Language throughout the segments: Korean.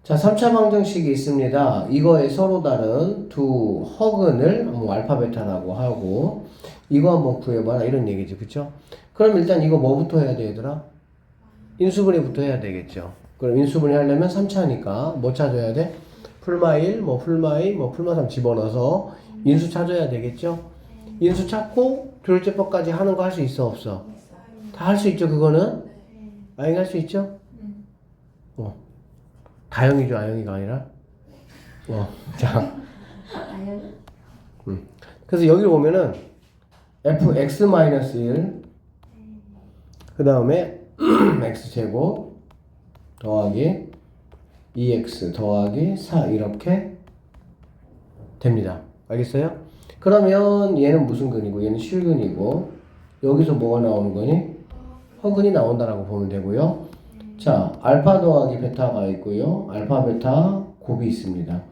자, 3차 방정식이 있습니다. 이거에 서로 다른 두 허근을 뭐 알파 베타라고 하고 이거 한번 구해봐라 이런 얘기지, 그쵸? 그럼 일단 이거 뭐부터 해야 돼, 얘들아? 인수분해부터 해야 되겠죠. 그럼 인수분해 하려면 3차니까 뭐 찾아야 돼? 풀마 1, 뭐 풀마 2, 뭐 풀마 3 집어넣어서 인수 찾아야 되겠죠? 인수 찾고 교일제법까지 하는 거 할 수 있어, 없어? 다 할 수 있죠, 그거는? 아잉 할 수 있죠? 다영이죠, 아영이가 아니라. 자. 그래서 여기 보면은 fx-1 그 다음에 x제곱 더하기 2x 더하기 4 이렇게 됩니다. 알겠어요? 그러면 얘는 무슨 근이고 얘는 실근이고 여기서 뭐가 나오는 거니? 허근이 나온다라고 보면 되고요. 자, 알파 더하기 베타가 있고요. 알파 베타 곱이 있습니다.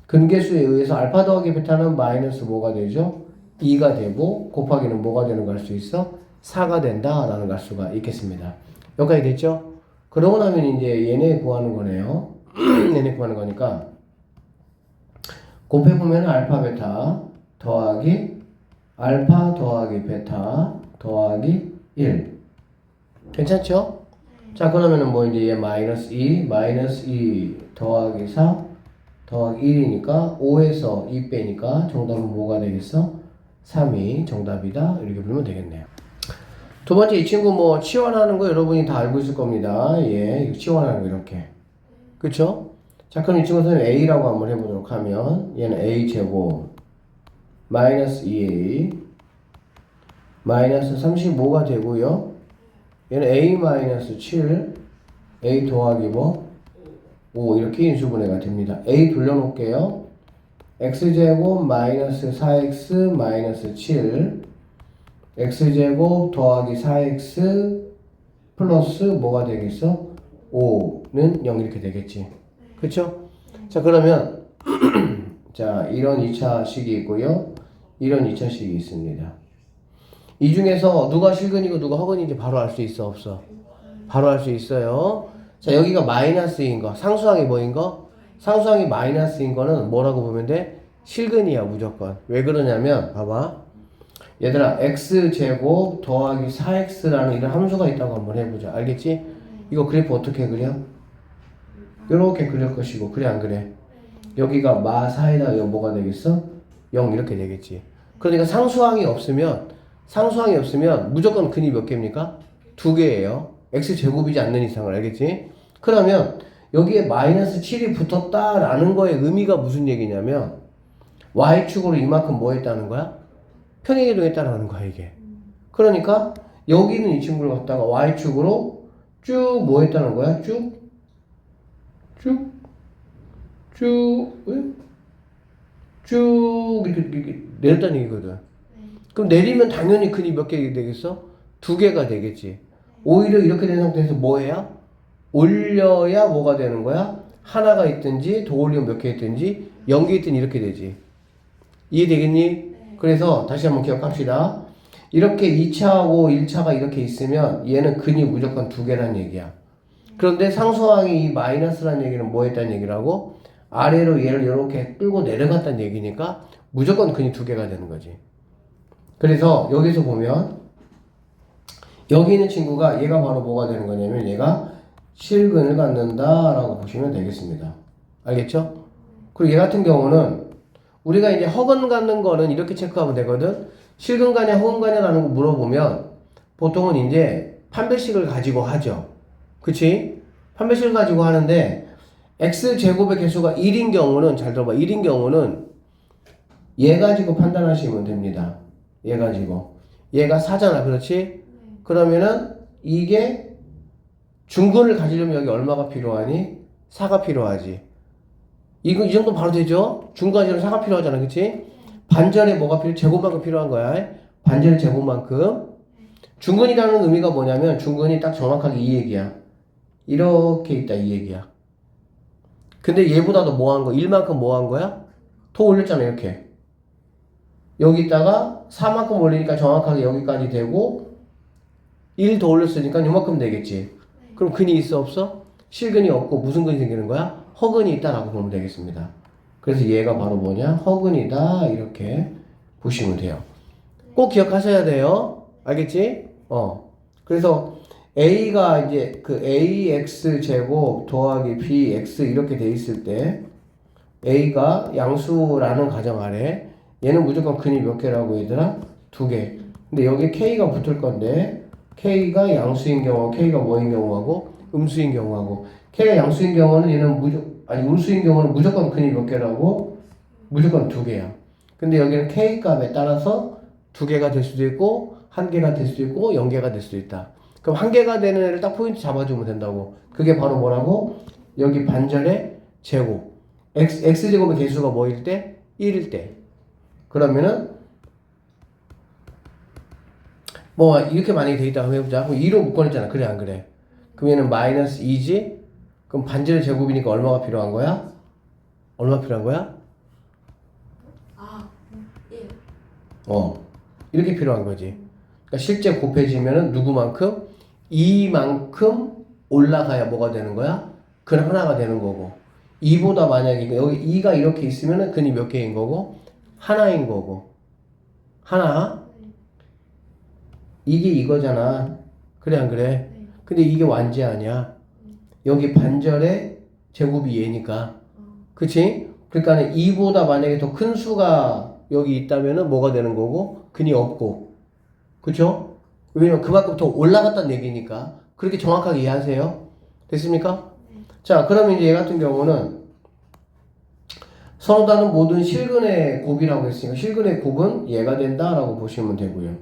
근계수에 의해서 알파 더하기 베타는 마이너스 뭐가 되죠? 2가 되고 곱하기는 뭐가 되는 걸 수 있어? 4가 된다라는 걸 수가 있겠습니다. 여기까지 됐죠? 그러고 나면 이제 얘네 구하는 거네요. 얘네 구하는 거니까 곱해보면 알파 베타 더하기 알파 더하기 베타 더하기 1 괜찮죠? 자, 그러면은 뭐 이제 얘 마이너스 2 더하기 4 더하기 1이니까 5에서 2 빼니까 정답은 뭐가 되겠어? 3이 정답이다. 이렇게 부르면 되겠네요. 두 번째 이 친구 뭐 치환하는 거 여러분이 다 알고 있을 겁니다. 예, 치환하는 거 이렇게. 그쵸? 자, 그럼 이 친구 선생님 A라고 한번 해보도록 하면 얘는 A제곱 마이너스 2A 마이너스 35가 되고요. 얘는 A-7 A 더하기 뭐? 5 이렇게 인수분해가 됩니다. A 돌려놓을게요. X제곱 마이너스 4X 마이너스 7 X제곱 더하기 4X 플러스 뭐가 되겠어? 5는 0 이렇게 되겠지. 그쵸? 자, 그러면 자, 이런 2차식이 있고요. 이런 2차식이 있습니다. 이 중에서 누가 실근이고 누가 허근인지 바로 알 수 있어, 없어? 바로 알 수 있어요. 자, 여기가 마이너스인 거, 상수항이 뭐인 거? 상수항이 마이너스인 거는 뭐라고 보면 돼? 실근이야, 무조건. 왜 그러냐면, 봐봐. 얘들아, x제곱 더하기 4x라는 이런 함수가 있다고 한번 해보자. 알겠지? 이거 그래프 어떻게 그려? 이렇게 그릴 것이고, 그래, 안 그래? 여기가 마4에다 이거 뭐가 되겠어? 0 이렇게 되겠지. 그러니까 상수항이 없으면 무조건 근이 몇 개입니까? 2개예요. x제곱이지 않는 이상을. 알겠지? 그러면 여기에 마이너스 7이 붙었다라는 거의 의미가 무슨 얘기냐면 y축으로 이만큼 뭐 했다는 거야? 평행이동했다라는 거야, 이게. 그러니까 여기는 이 친구를 갖다가 y축으로 쭉 뭐 했다는 거야? 쭉 이렇게 내렸다는 얘기거든. 그럼 내리면 당연히 근이 몇 개 되겠어? 2개가 되겠지. 오히려 이렇게 된 상태에서 뭐 해야? 올려야 뭐가 되는 거야? 하나가 있든지 더 올리면 몇 개 있든지 0개 있든지 이렇게 되지. 이해되겠니? 그래서 다시 한번 기억합시다. 이렇게 2차하고 1차가 이렇게 있으면 얘는 근이 무조건 2개란 얘기야. 그런데 상수항이 이 마이너스란 얘기는 뭐 했다는 얘기라고? 아래로 얘를 이렇게 끌고 내려갔다는 얘기니까 무조건 근이 2개가 되는 거지. 그래서 여기서 보면 여기 있는 친구가 얘가 바로 뭐가 되는 거냐면 얘가 실근을 갖는다라고 보시면 되겠습니다. 알겠죠? 그리고 얘 같은 경우는 우리가 이제 허근 갖는 거는 이렇게 체크하면 되거든. 실근 가냐 허근 가냐라는 거 물어보면 보통은 이제 판별식을 가지고 하죠. 그치? 판별식을 가지고 하는데 x제곱의 개수가 1인 경우는 잘 들어봐. 1인 경우는 얘 가지고 판단하시면 됩니다. 얘 가지고. 얘가 4잖아. 그렇지? 그러면은 이게 중근을 가지려면 여기 얼마가 필요하니? 4가 필요하지. 이 정도 바로 되죠? 중근 가지려면 4가 필요하잖아. 그치? 반절에 뭐가 제곱만큼 필요한 거야. 반절 제곱만큼. 중근이라는 의미가 뭐냐면 중근이 딱 정확하게 이 얘기야. 이렇게 있다 이 얘기야. 근데 얘보다도 뭐 한 거? 1만큼 뭐 한 거야? 더 올렸잖아 이렇게. 여기다가 4만큼 올리니까 정확하게 여기까지 되고 1 더 올렸으니까 이만큼 되겠지. 그럼 근이 있어 없어? 실근이 없고 무슨 근이 생기는 거야? 허근이 있다라고 보면 되겠습니다. 그래서 얘가 바로 뭐냐? 허근이다 이렇게 보시면 돼요. 꼭 기억하셔야 돼요. 알겠지? 그래서 A가 이제 그 AX 제곱 더하기 BX 이렇게 돼 있을 때 A가 양수라는 가정 아래 얘는 무조건 근이 몇 개라고 얘들아? 2개. 근데 여기 K가 붙을 건데 K가 양수인 경우, K가 뭐인 경우하고 음수인 경우하고 K가 양수인 경우는 얘는 음수인 경우는 무조건 근이 몇 개라고? 무조건 2개야. 근데 여기는 K 값에 따라서 2개가 될 수도 있고 1개가 될 수도 있고 0개가 될 수도 있다. 그럼 1개가 되는 애를 딱 포인트 잡아주면 된다고. 그게 바로 뭐라고? 여기 반절의 제곱. X제곱의 개수가 뭐일 때? 1일 때. 그러면은 뭐 이렇게 만약에 돼 있다고 해보자. 그럼 2로 묶어냈잖아. 그래 안 그래? 그럼 얘는 마이너스 2지? 그럼 반절의 제곱이니까 얼마가 필요한 거야? 얼마 필요한 거야? 이렇게 필요한 거지. 그러니까 실제 곱해지면은 누구만큼? 2만큼 올라가야 뭐가 되는 거야? 근 하나가 되는 거고. 2보다 만약에 여기 2가 이렇게 있으면은 근이 몇 개인 거고? 하나인 거고. 하나? 이게 이거잖아. 그래 안 그래? 근데 이게 완지 아니야. 여기 반절의 제곱이 얘니까. 그치? 그러니까 2보다 만약에 더 큰 수가 여기 있다면은 뭐가 되는 거고? 근이 없고. 그쵸? 왜냐면 그만큼 더 올라갔다는 얘기니까. 그렇게 정확하게 이해하세요? 됐습니까? 자, 그러면 이제 얘 같은 경우는 서로 다른 모든 실근의 곱이라고 했으니까 실근의 곱은 얘가 된다라고 보시면 되고요.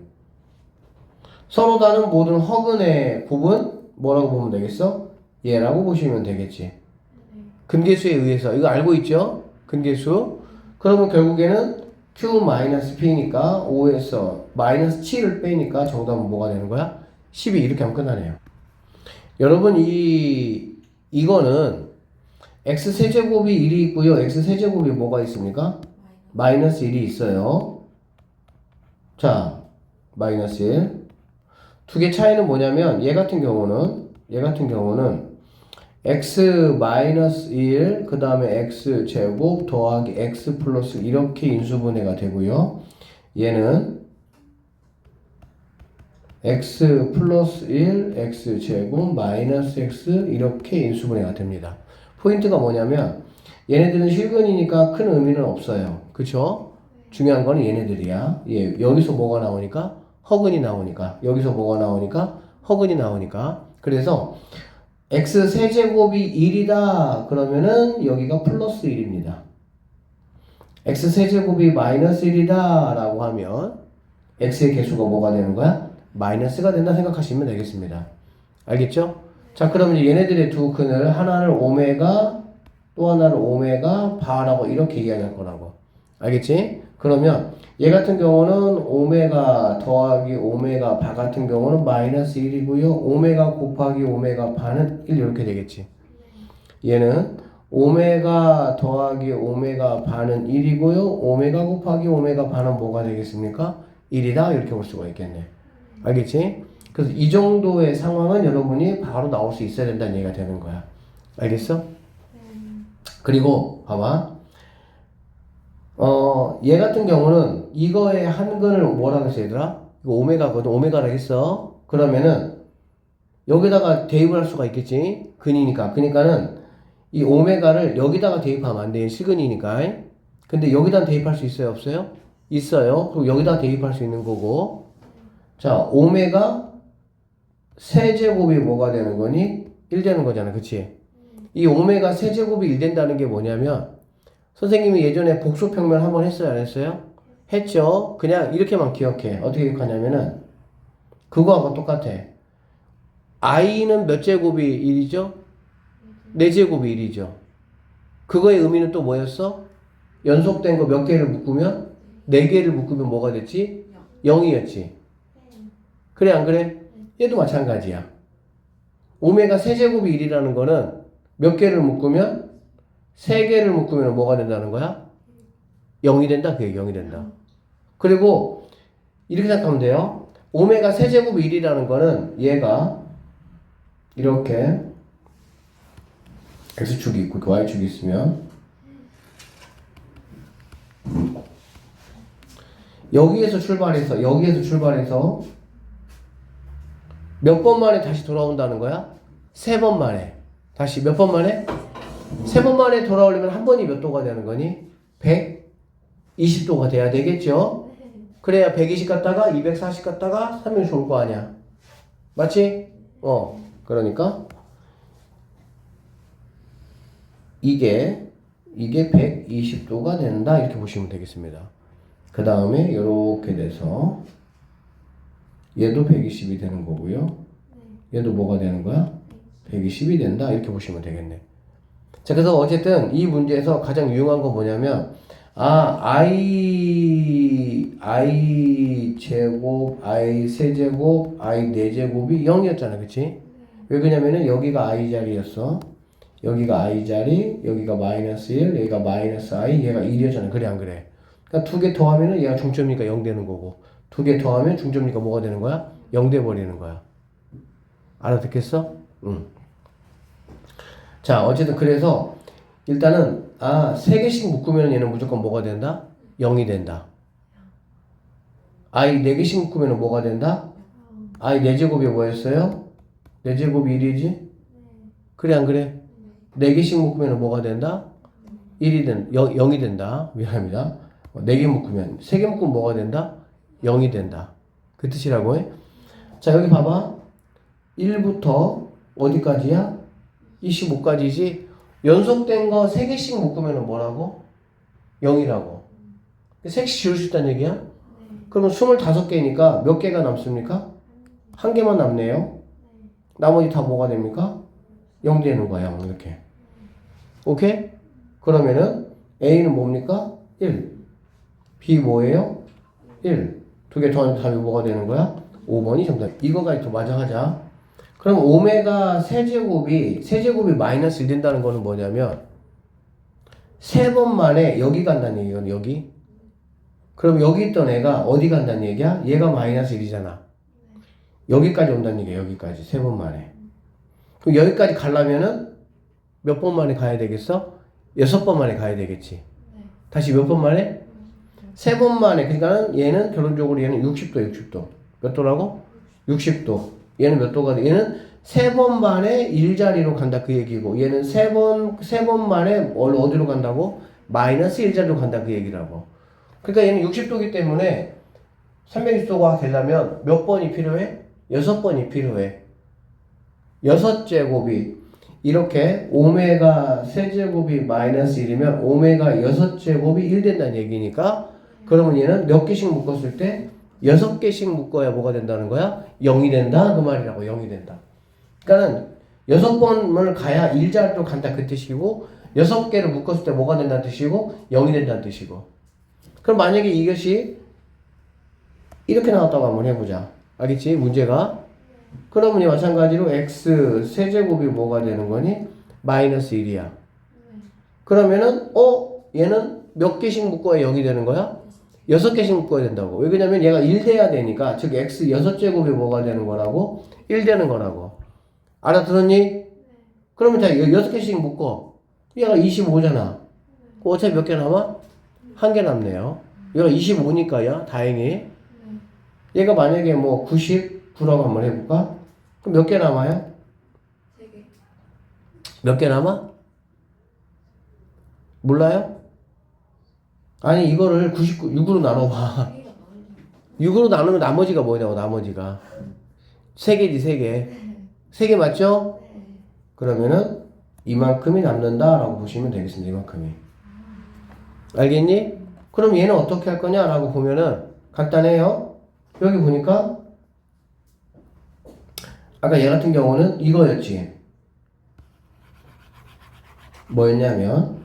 서로 다른 모든 허근의 곱은 뭐라고 보면 되겠어? 얘라고 보시면 되겠지. 근계수에 의해서 이거 알고 있죠? 근계수. 그러면 결국에는 Q-P니까 5에서 마이너스 7을 빼니까 정답은 뭐가 되는 거야? 12 이렇게 하면 끝나네요. 여러분 이거는 X세제곱이 1이 있고요. X세제곱이 뭐가 있습니까? 마이너스 1이 있어요. 자, 마이너스 1. 두 개 차이는 뭐냐면 얘 같은 경우는 x 마이너스 1 그 다음에 x 제곱 더하기 x 플러스 이렇게 인수분해가 되고요. 얘는 x 플러스 1 x 제곱 마이너스 x 이렇게 인수분해가 됩니다. 포인트가 뭐냐면 얘네들은 실근이니까 큰 의미는 없어요. 그쵸? 중요한 거는 얘네들이야. 여기서 뭐가 나오니까? 허근이 나오니까. 여기서 뭐가 나오니까? 허근이 나오니까. 그래서 x 세제곱이 1이다 그러면은 여기가 플러스 1입니다. x 세제곱이 마이너스 1이다 라고 하면 x의 개수가 뭐가 되는 거야? 마이너스가 된다 생각하시면 되겠습니다. 알겠죠? 자, 그러면 얘네들의 두 근을 하나를 오메가 또 하나를 오메가 바라고 이렇게 이야기할 거라고. 알겠지? 그러면 얘 같은 경우는 오메가 더하기 오메가 바 같은 경우는 마이너스 1이고요. 오메가 곱하기 오메가 바는 1 이렇게 되겠지. 얘는 오메가 더하기 오메가 바는 1이고요. 오메가 곱하기 오메가 바는 뭐가 되겠습니까? 1이다 이렇게 볼 수가 있겠네. 알겠지? 그래서 이 정도의 상황은 여러분이 바로 나올 수 있어야 된다는 얘기가 되는 거야. 알겠어? 그리고 봐봐. 얘 같은 경우는 이거의 한 근을 뭐라고 했어 얘들아? 이거 오메가거든. 오메가라 했어. 그러면은 여기다가 대입을 할 수가 있겠지. 근이니까. 그러니까는 이 오메가를 여기다가 대입하면 안 돼. 실근이니까. 근데 여기다 대입할 수 있어요? 없어요? 있어요. 그리고 여기다 대입할 수 있는 거고. 자, 오메가 세제곱이 뭐가 되는 거니? 1 되는 거잖아. 그치? 이 오메가 세제곱이 1 된다는 게 뭐냐면 선생님이 예전에 복소평면 한번 했어요? 안 했어요? 했죠? 그냥 이렇게만 기억해. 어떻게 기억하냐면은 그거하고 똑같아. i는 몇 제곱이 1이죠? 4제곱이 1이죠. 그거의 의미는 또 뭐였어? 연속된 거 몇 개를 묶으면? 4개를 묶으면 뭐가 됐지? 0이었지. 그래 안 그래? 얘도 마찬가지야. 오메가 세제곱이 1이라는 거는 몇 개를 묶으면? 3개를 묶으면 뭐가 된다는 거야? 0이 된다. 그게 0이 된다. 그리고 이렇게 생각하면 돼요. 오메가 세제곱 1이라는 거는 얘가 이렇게 x축이 있고 그 y축이 있으면 여기에서 출발해서 몇 번 만에 다시 돌아온다는 거야? 3번 만에. 다시 몇 번 만에? 3번 만에 돌아오려면 한 번이 몇 도가 되는 거니? 120도가 돼야 되겠죠? 그래야 120 갔다가 240 갔다가 360 올 거 아니야. 맞지? 그러니까 이게 120도가 된다 이렇게 보시면 되겠습니다. 그 다음에 이렇게 돼서 얘도 120이 되는 거고요. 얘도 뭐가 되는 거야? 120이 된다 이렇게 보시면 되겠네. 자, 그래서 어쨌든 이 문제에서 가장 유용한 건 뭐냐면 i 제곱, i 세제곱, i 4제곱이 0이었잖아. 그치? 왜 그러냐면은 여기가 i 자리였어. 여기가 i 자리, 여기가 마이너스 1, 여기가 마이너스 i, 얘가 1이었잖아. 그래 안 그래? 그러니까 2개 더하면은 얘가 중점이니까 0 되는 거고 2개 더하면 중점이니까 뭐가 되는 거야? 0 돼 버리는 거야. 알아듣겠어? 응. 자, 어쨌든 그래서 일단은 3개씩 묶으면 얘는 무조건 뭐가 된다? 0이 된다. i 4개씩 묶으면 뭐가 된다? i 4제곱이 뭐였어요? 4제곱이 1이지? 그래 안 그래? 4개씩 묶으면 뭐가 된다? 0이 된다. 미안합니다. 4개 묶으면 3개 묶으면 뭐가 된다? 0이 된다. 그 뜻이라고 해. 자, 여기 봐봐. 1부터 어디까지야? 25까지지. 연속된 거 3개씩 묶으면 뭐라고? 0이라고. 3개씩 지울 수 있다는 얘기야? 그러면 25개니까 몇 개가 남습니까? 1개만 남네요. 나머지 다 뭐가 됩니까? 0 되는 거야. 0 이렇게. 오케이? 그러면은 A는 뭡니까? 1. B 뭐예요? 1. 2개 더하면 답이 뭐가 되는 거야? 5번이 정답. 이거가 더 맞아 하자. 그럼 오메가 세제곱이 마이너스 1 된다는 거는 뭐냐면 3번 만에 여기 간다는 얘기거든. 여기. 그럼 여기 있던 애가 어디 간다는 얘기야? 얘가 마이너스 1이잖아. 여기까지 온다는 얘기야. 여기까지 3번 만에. 그럼 여기까지 가려면은 몇 번 만에 가야 되겠어? 6번 만에 가야 되겠지. 다시 몇 번 만에? 3번 만에. 그러니까 얘는 결론적으로 얘는 60도. 몇 도라고? 60도. 얘는 몇 도가 돼? 얘는 3번 만에 1자리로 간다 그 얘기고, 얘는 3번 만에 어디로 간다고? 마이너스 1자리로 간다 그 얘기라고. 그러니까 얘는 60도기 때문에 360도가 되려면 몇 번이 필요해? 6번이 필요해. 6제곱이 이렇게 오메가 세제곱이 마이너스 1이면 오메가 6제곱이 1 된다는 얘기니까, 그러면 얘는 몇 개씩 묶었을 때 6개씩 묶어야 뭐가 된다는 거야? 0이 된다 그 말이라고. 0이 된다. 그러니까는 6번을 가야 1자리로 간다 그 뜻이고, 6개를 묶었을 때 뭐가 된다는 뜻이고 0이 된다는 뜻이고. 그럼 만약에 이것이 이렇게 나왔다고 한번 해보자. 알겠지? 문제가. 그러면 이 마찬가지로 x 세제곱이 뭐가 되는 거니? 마이너스 1이야. 그러면은 얘는 몇 개씩 묶어야 0이 되는 거야? 6개씩 묶어야 된다고. 왜 그러냐면 얘가 1 돼야 되니까, 즉 x 6제곱이 뭐가 되는 거라고? 1 되는 거라고. 알아들었니? 그러면 자 6개씩 묶어. 얘가 25잖아. 어차피 몇 개 남아? 1개 남네요. 얘가 25니까요. 다행히. 얘가 만약에 뭐 99라고 한번 해볼까? 그럼 몇 개 남아요? 3개. 몇 개 남아? 몰라요? 아니 이거를 6으로 나눠봐. 6으로 나누면 나머지가 뭐냐고. 나머지가 3개지 3개. 3개 맞죠? 그러면은 이만큼이 남는다라고 보시면 되겠습니다. 이만큼이. 알겠니? 그럼 얘는 어떻게 할 거냐라고 보면은 간단해요. 여기 보니까 아까 얘 같은 경우는 이거였지. 뭐였냐면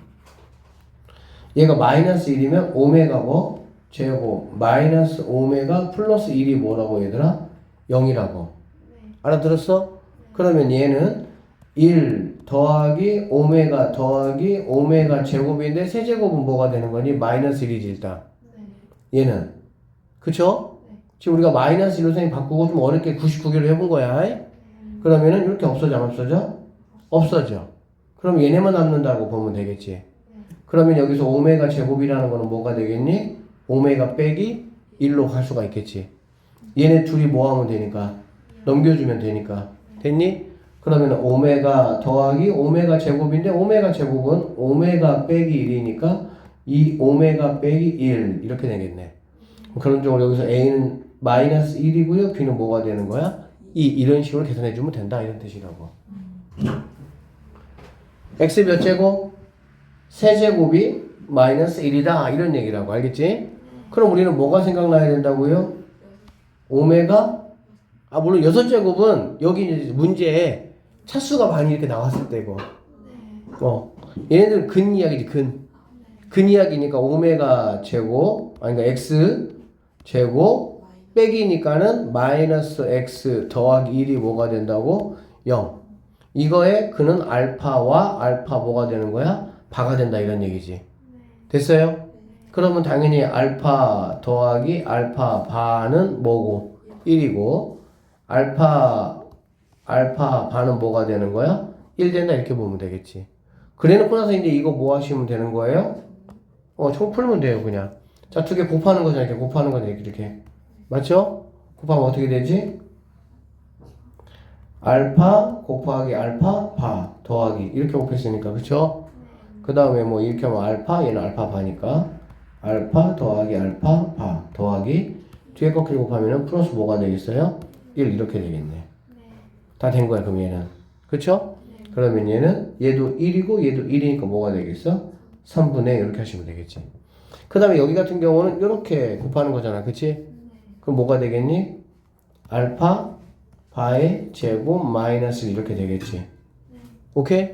얘가 마이너스 1이면 오메가고 제곱 마이너스 오메가 플러스 1이 뭐라고 얘들아? 0이라고. 알아들었어? 그러면 얘는 1 더하기 오메가 더하기 오메가 제곱인데 세제곱은 뭐가 되는 거니? 마이너스 1이지 일단. 얘는. 그쵸? 지금 우리가 마이너스 1로 선생님 바꾸고 좀 어렵게 99개로 해본 거야. 그러면은 이렇게 없어져 안 없어져? 없어져. 그럼 얘네만 남는다고 보면 되겠지. 그러면 여기서 오메가 제곱이라는 거는 뭐가 되겠니? 오메가 빼기 1로 갈 수가 있겠지. 얘네 둘이 뭐 하면 되니까? 넘겨주면 되니까. 됐니? 그러면 오메가 더하기 오메가 제곱인데 오메가 제곱은 오메가 빼기 1이니까 이 오메가 빼기 1 이렇게 되겠네. 그런 쪽으로 여기서 A는 마이너스 1이고요. B는 뭐가 되는 거야? 이런 식으로 계산해주면 된다. 이런 뜻이라고. X 몇 제곱? 세제곱이 마이너스 1이다. 이런 얘기라고. 알겠지? 그럼 우리는 뭐가 생각나야 된다고요? 오메가? 물론 6제곱은 여기 문제에 차수가 많이 이렇게 나왔을 때고. 얘네들은 근 이야기지, 근 이야기니까 오메가 제곱, 그러니까 X 제곱 빼기니까는 마이너스 X 더하기 1이 뭐가 된다고? 0. 이거에 그는 알파와 알파 뭐가 되는 거야? 바가 된다 이런 얘기지. 됐어요? 그러면 당연히 알파 더하기 알파 바는 뭐고? 1이고 알파 바는 뭐가 되는 거야? 1 된다 이렇게 보면 되겠지. 그래놓고 나서 이제 이거 뭐 하시면 되는 거예요? 총 풀면 돼요 그냥. 자, 두 개 곱하는 거잖아. 이렇게 곱하는 거잖아. 이렇게. 맞죠? 곱하면 어떻게 되지? 알파 곱하기 알파 바 더하기 이렇게 곱했으니까 그쵸? 그 다음에 뭐 이렇게 하면 알파 얘는 알파 바니까 알파 더하기 알파 바 더하기 뒤에 꺾기를 곱하면은 플러스 뭐가 되겠어요? 1 이렇게 되겠네. 다 된 거야 그럼 얘는. 그쵸? 그러면 얘도 1이고 얘도 1이니까 뭐가 되겠어? 3분의 이렇게 하시면 되겠지. 그 다음에 여기 같은 경우는 이렇게 곱하는 거잖아. 그치? 그럼 뭐가 되겠니? 알파 바의 제곱 마이너스 이렇게 되겠지. 오케이?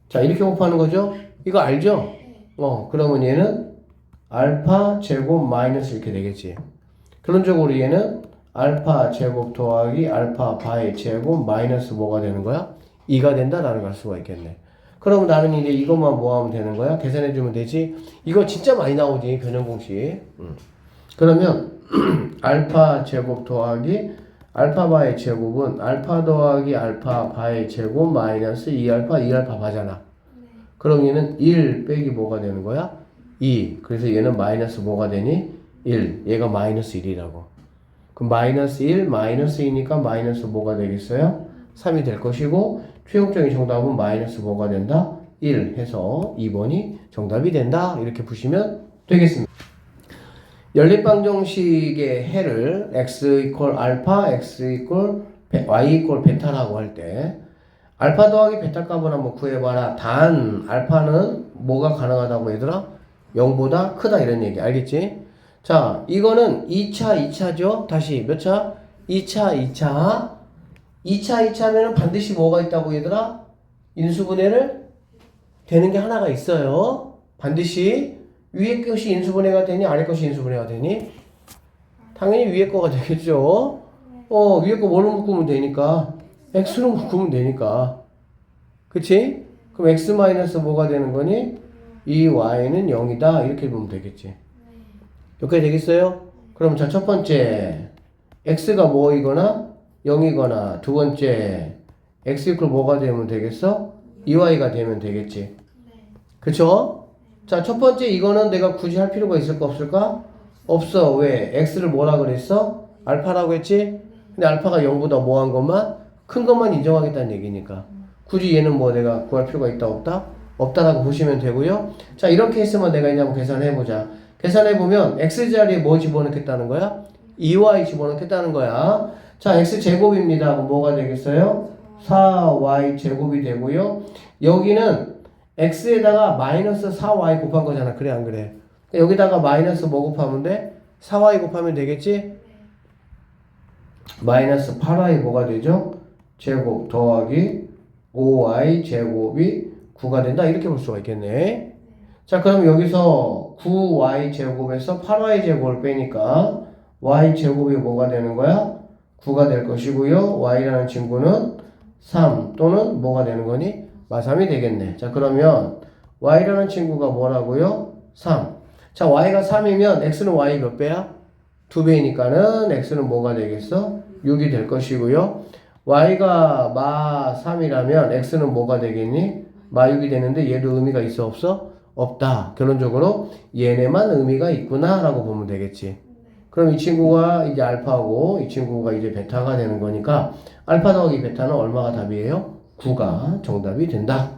자, 이렇게 곱하는 거죠? 이거 알죠? 그러면 얘는 알파 제곱 마이너스 이렇게 되겠지. 그런 쪽으로 얘는 알파 제곱 더하기 알파 바의 제곱 마이너스 뭐가 되는 거야? 2가 된다라는 걸 알 수가 있겠네. 그러면 나는 이제 이것만 뭐 하면 되는 거야? 계산해주면 되지? 이거 진짜 많이 나오지, 변형 공식. 그러면 알파 제곱 더하기 알파 바의 제곱은 알파 더하기 알파 바의 제곱 마이너스 2알파, 2알파 바잖아. 그럼 얘는 1 빼기 뭐가 되는 거야? 2. 그래서 얘는 마이너스 뭐가 되니? 1. 얘가 마이너스 1이라고. 그럼 마이너스 1, 마이너스 2니까 마이너스 뭐가 되겠어요? 3이 될 것이고 최종적인 정답은 마이너스 뭐가 된다? 1 해서 2번이 정답이 된다. 이렇게 보시면 되겠습니다. 연립방정식의 해를 x 이퀄 알파, x 이퀄 y 이퀄 베타라고 할 때 알파 더하기 베타 값을 한번 구해봐라. 단 알파는 뭐가 가능하다고 얘들아? 0보다 크다 이런 얘기 알겠지? 자, 이거는 2차죠? 다시 몇 차? 2차면은 반드시 뭐가 있다고 얘들아? 인수분해를 되는 게 하나가 있어요. 반드시 위에 것이 인수분해가 되니 아래 것이 인수분해가 되니? 당연히 위에 거가 되겠죠. 위에 거 뭘로 묶으면 되니까 x로 묶으면 되니까. 그치? 그럼 x 마이너스 뭐가 되는 거니? 이 y는 0이다 이렇게 보면 되겠지. 여기까지 되겠어요? 그럼 자, 첫 번째 x가 뭐이거나 0이거나 두 번째 x 이퀄 뭐가 되면 되겠어? 2y가 되면 되겠지. 그쵸? 자, 첫 번째 이거는 내가 굳이 할 필요가 있을까 없을까? 없어. 왜? x를 뭐라 그랬어? 알파라고 했지? 근데 알파가 0보다 뭐 한 것만? 큰 것만 인정하겠다는 얘기니까. 굳이 얘는 뭐 내가 구할 필요가 있다 없다? 없다라고 보시면 되고요. 자, 이런 케이스만 내가 이제 한번 계산해보자. 계산해보면 x자리에 뭐 집어넣겠다는 거야? 2y 집어넣겠다는 거야. 자, x제곱입니다. 그럼 뭐가 되겠어요? 4y 제곱이 되고요. 여기는 x에다가 마이너스 4y 곱한 거잖아. 그래 안 그래? 여기다가 마이너스 뭐 곱하면 돼? 4y 곱하면 되겠지? 마이너스 8y 뭐가 되죠? 제곱 더하기 5y 제곱이 9가 된다. 이렇게 볼 수가 있겠네. 자, 그럼 여기서 9y 제곱에서 8y 제곱을 빼니까 y 제곱이 뭐가 되는 거야? 9가 될 것이고요. y라는 친구는 3 또는 뭐가 되는 거니? 마3이 되겠네. 자, 그러면 y라는 친구가 뭐라고요? 3. 자, y가 3이면 x는 y 몇 배야? 2배니까는 x는 뭐가 되겠어? 6이 될 것이고요. y가 마3이라면 x는 뭐가 되겠니? 마육이 되는데 얘도 의미가 있어 없어? 없다. 결론적으로 얘네만 의미가 있구나 라고 보면 되겠지. 그럼 이 친구가 이제 알파고 이 친구가 이제 베타가 되는 거니까 알파 더하기 베타는 얼마가 답이에요? 9가 정답이 된다.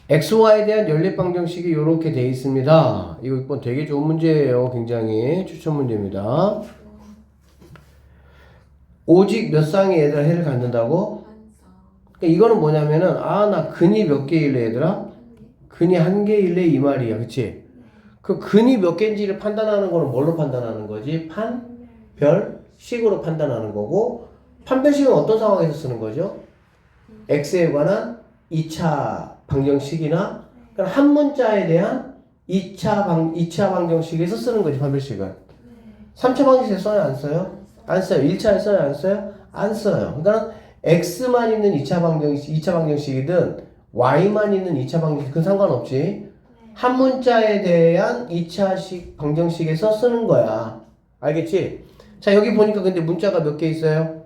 XY에 대한 연립 방정식이 이렇게 돼 있습니다. 이거 이번 되게 좋은 문제예요. 굉장히 추천 문제입니다. 오직 몇 쌍의 얘들아 해를 갖는다고? 그러니까 이거는 뭐냐면은 나 근이 몇 개일래 얘들아? 근이 한 개일래 이 말이야. 그치? 그 근이 몇 개인지를 판단하는 거는 뭘로 판단하는 거지? 판별식으로 판단하는 거고 판별식은 어떤 상황에서 쓰는 거죠? x에 관한 2차 방정식이나 한 문자에 대한 2차 방정식에서 쓰는 거지 판별식은. 3차 방정식에 써요 안 써요? 안 써요. 1차에 써요 안 써요? 안 써요. 그러니까 x만 있는 2차 방정식이든 y만 있는 2차 방정식 그건 상관없지. 한 문자에 대한 2차식 방정식에서 쓰는 거야. 알겠지? 자 여기 보니까 근데 문자가 몇 개 있어요?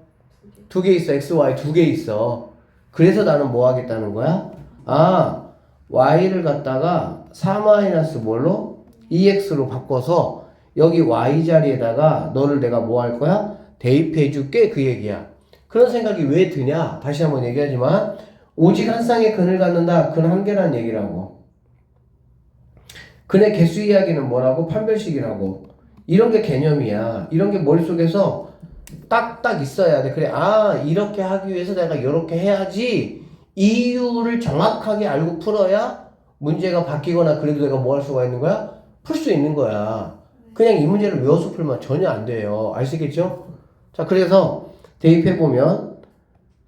2개 있어. x, y 2개 있어. 그래서 나는 뭐 하겠다는 거야? y를 갖다가 4 뭘로? 2x로 바꿔서 여기 y 자리에다가 너를 내가 뭐 할 거야? 대입해 줄게 그 얘기야. 그런 생각이 왜 드냐? 다시 한번 얘기하지만 오직 한 쌍의 근을 갖는다. 근 한 개란 얘기라고. 근의 개수 이야기는 뭐라고? 판별식이라고. 이런 게 개념이야. 이런 게 머릿속에서 딱딱 있어야 돼. 그래, 이렇게 하기 위해서 내가 이렇게 해야지. 이유를 정확하게 알고 풀어야 문제가 바뀌거나 그래도 내가 뭐 할 수가 있는 거야? 풀 수 있는 거야. 그냥 이 문제를 외워서 풀면 전혀 안 돼요. 아시겠죠? 자, 그래서 대입해보면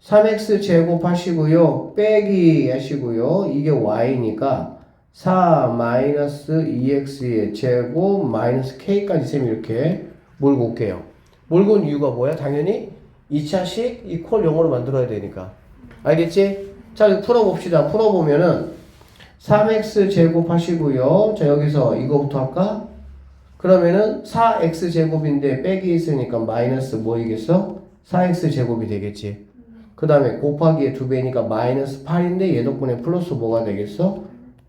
3x 제곱 하시고요. 빼기 하시고요. 이게 y니까 4 마이너스 2x의 제곱 마이너스 k까지 셈 이렇게 몰고 올게요. 몰고 온 이유가 뭐야? 당연히 2차식 이퀄 0으로 만들어야 되니까. 알겠지? 자, 이거 풀어봅시다. 풀어보면은 3x 제곱 하시고요. 자, 여기서 이거부터 할까? 그러면은 4x 제곱인데 빼기 있으니까 마이너스 뭐이겠어? 4x 제곱이 되겠지. 그 다음에 곱하기에 2배니까 마이너스 8인데 얘 덕분에 플러스 뭐가 되겠어?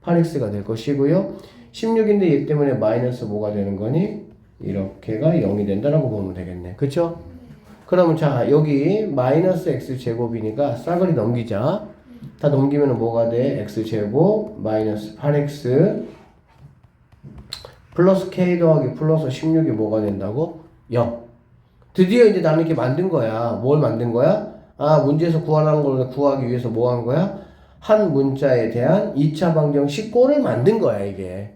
8x가 될 것이고요. 16인데 얘 때문에 마이너스 뭐가 되는 거니? 이렇게가 0이 된다라고 보면 되겠네. 그쵸? 그러면 자 여기 마이너스 x제곱이니까 싸그리 넘기자. 다 넘기면 뭐가 돼? x제곱 마이너스 8x 플러스 k 더하기 플러스 16이 뭐가 된다고? 0. 드디어 이제 나는 이렇게 만든 거야. 뭘 만든 거야? 문제에서 구하라는 걸 구하기 위해서 뭐 한 거야? 한 문자에 대한 2차 방정식 꼴을 만든 거야 이게.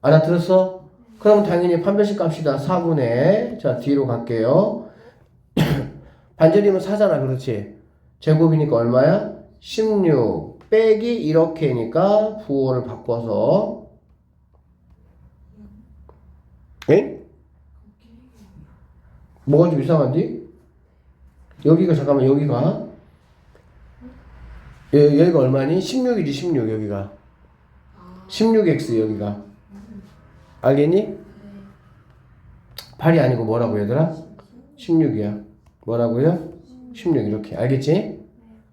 알아들었어? 그럼 당연히 판별식 값이다. 4분의 자 뒤로 갈게요. 반절이면 4잖아. 그렇지? 제곱이니까 얼마야? 16 빼기 이렇게니까 부호를 바꿔서 에? 뭐가 좀 이상한데? 여기가 잠깐만 여기가 여기가 얼마니? 16이지 16 여기가 16x 여기가 알겠니? 8이 아니고 뭐라고 얘들아? 16이야. 뭐라고요? 16 이렇게 알겠지?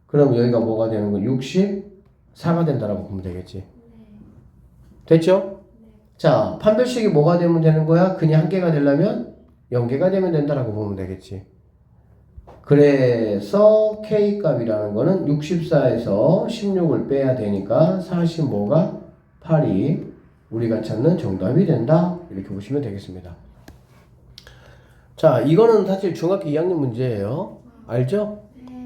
그럼 여기가 뭐가 되는 거? 64가 된다라고 보면 되겠지. 됐죠? 자 판별식이 뭐가 되면 되는 거야? 근이 한 개가 되려면 0개가 되면 된다라고 보면 되겠지. 그래서 K값이라는 거는 64에서 16을 빼야 되니까 45가 8이 우리가 찾는 정답이 된다. 이렇게 보시면 되겠습니다. 자, 이거는 사실 중학교 2학년 문제예요. 알죠?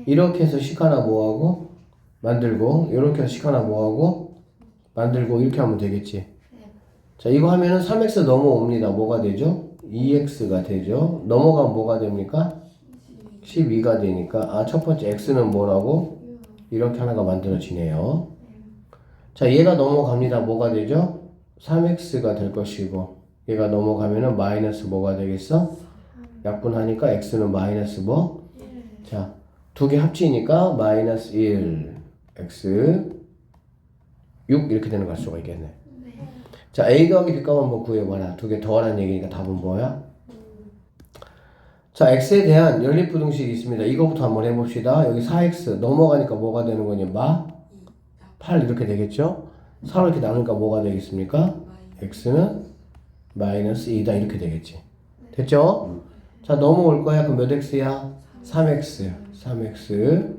이렇게 해서 식 하나 뭐하고 만들고 이렇게 해서 식 하나 뭐하고 만들고 이렇게 하면 되겠지. 자, 이거 하면은 3x 넘어옵니다. 뭐가 되죠? 2x가 되죠. 넘어가면 뭐가 됩니까? 12가 되니까 첫 번째 x는 뭐라고? 이렇게 하나가 만들어지네요. 자 얘가 넘어갑니다. 뭐가 되죠? 3x가 될 것이고 얘가 넘어가면은 마이너스 뭐가 되겠어? 약분하니까 x는 마이너스 뭐? 자 두 개 합치니까 마이너스 1 x 6 이렇게 되는 걸 알 수가 있겠네. 자 a 더하기 b값 한번 구해봐라. 두 개 더하라는 얘기니까 답은 뭐야? 자, x에 대한 연립부등식이 있습니다. 이거부터 한번 해봅시다. 여기 4x 넘어가니까 뭐가 되는 거냐? 8 이렇게 되겠죠? 4로 이렇게 나누니까 뭐가 되겠습니까? x는 마이너스 2다 이렇게 되겠지. 됐죠? 자, 넘어올 거야. 그럼 몇 x야? 3x. 3x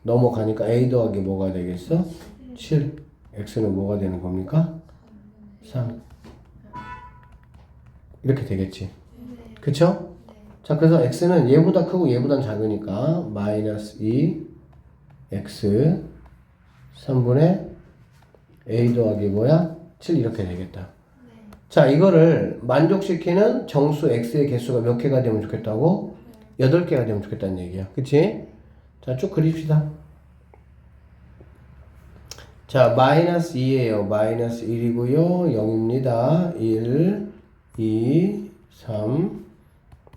넘어가니까 a 더하기 뭐가 되겠어? 7. x는 뭐가 되는 겁니까? 3. 이렇게 되겠지. 그쵸? 자, 그래서 x는 얘보다 크고 얘보다 작으니까 마이너스 2 x 3분의 a 더하기 뭐야? 7 이렇게 되겠다. 자, 이거를 만족시키는 정수 x의 개수가 몇 개가 되면 좋겠다고? 8개가 되면 좋겠다는 얘기야. 그치? 자, 쭉 그립시다. 자, 마이너스 2예요. 마이너스 1이고요. 0입니다. 1, 2, 3,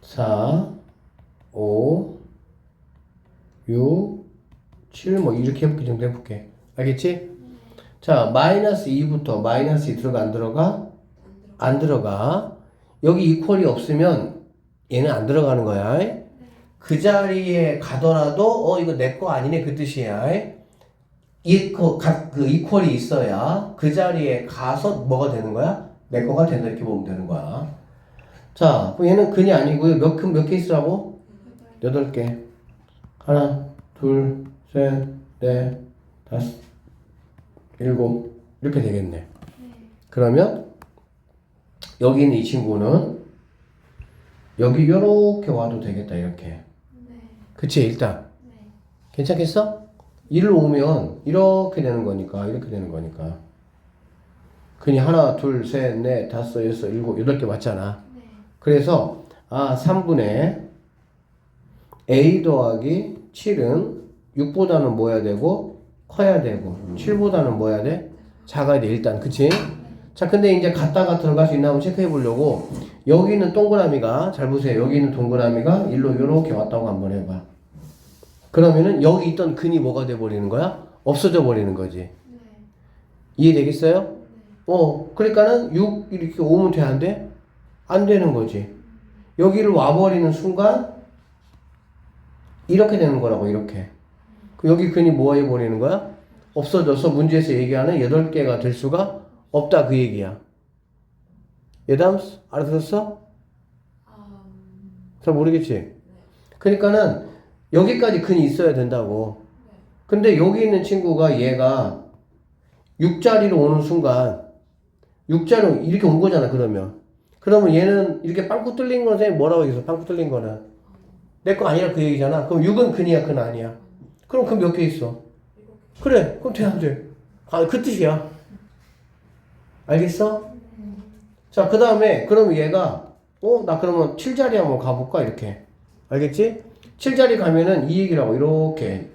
4, 5, 6, 7, 뭐 이렇게 해볼게. 정도 해볼게. 알겠지? 자, 마이너스 2부터 마이너스 2 들어가 안 들어가? 안 들어가. 여기 이퀄이 없으면 얘는 안 들어가는 거야. 그 자리에 가더라도 이거 내 거 아니네 그 뜻이야. 그 이퀄이 있어야 그 자리에 가서 뭐가 되는 거야? 내 거가 된다 이렇게 보면 되는 거야. 자, 그럼 얘는 근이 아니고요. 몇 개 있으라고? 8개. 하나, 둘, 셋, 넷, 다섯, 7 이렇게 되겠네. 그러면 여기 있는 이 친구는 여기 요렇게 와도 되겠다 이렇게. 그치 일단. 괜찮겠어? 1을 오면 이렇게 되는 거니까 이렇게 되는 거니까. 근이 하나, 둘, 셋, 넷, 다섯, 여섯, 일곱, 8개 맞잖아. 그래서 3분의 a 더하기 7은 6보다는 뭐야 되고 커야 되고 7보다는 뭐야 돼? 작아야 돼 일단. 그치? 자, 근데 이제 갔다가 들어갈 수 있나 한번 체크해 보려고 여기 있는 동그라미가 잘 보세요. 여기 있는 동그라미가 일로 요렇게 왔다고 한번 해봐. 그러면은 여기 있던 근이 뭐가 돼 버리는 거야? 없어져 버리는 거지. 이해되겠어요? 그러니까는 6 이렇게 오면 돼 안 돼? 안 되는 거지. 여기를 와버리는 순간 이렇게 되는 거라고 이렇게. 여기 근이 뭐 해버리는 거야? 없어져서 문제에서 얘기하는 8개가 될 수가 없다 그 얘기야. 예담스? 알아들었어? 잘 모르겠지? 그러니까는 여기까지 근이 있어야 된다고. 근데 여기 있는 친구가 얘가 6자리로 오는 순간 6자리로 이렇게 온 거잖아 그러면 얘는 이렇게 빵꾸 뚫린 거는 선생님 뭐라고 얘기했어? 빵꾸 뚫린 거는 내 거 아니라 그 얘기잖아. 그럼 6은 근이야 근 아니야? 그럼 그 몇 개 있어? 그래 그럼 돼 안 돼? 그 뜻이야. 알겠어? 자, 그 다음에 그럼 얘가 나 그러면 7자리 한번 가볼까 이렇게. 알겠지? 7자리 가면은 이 얘기라고 이렇게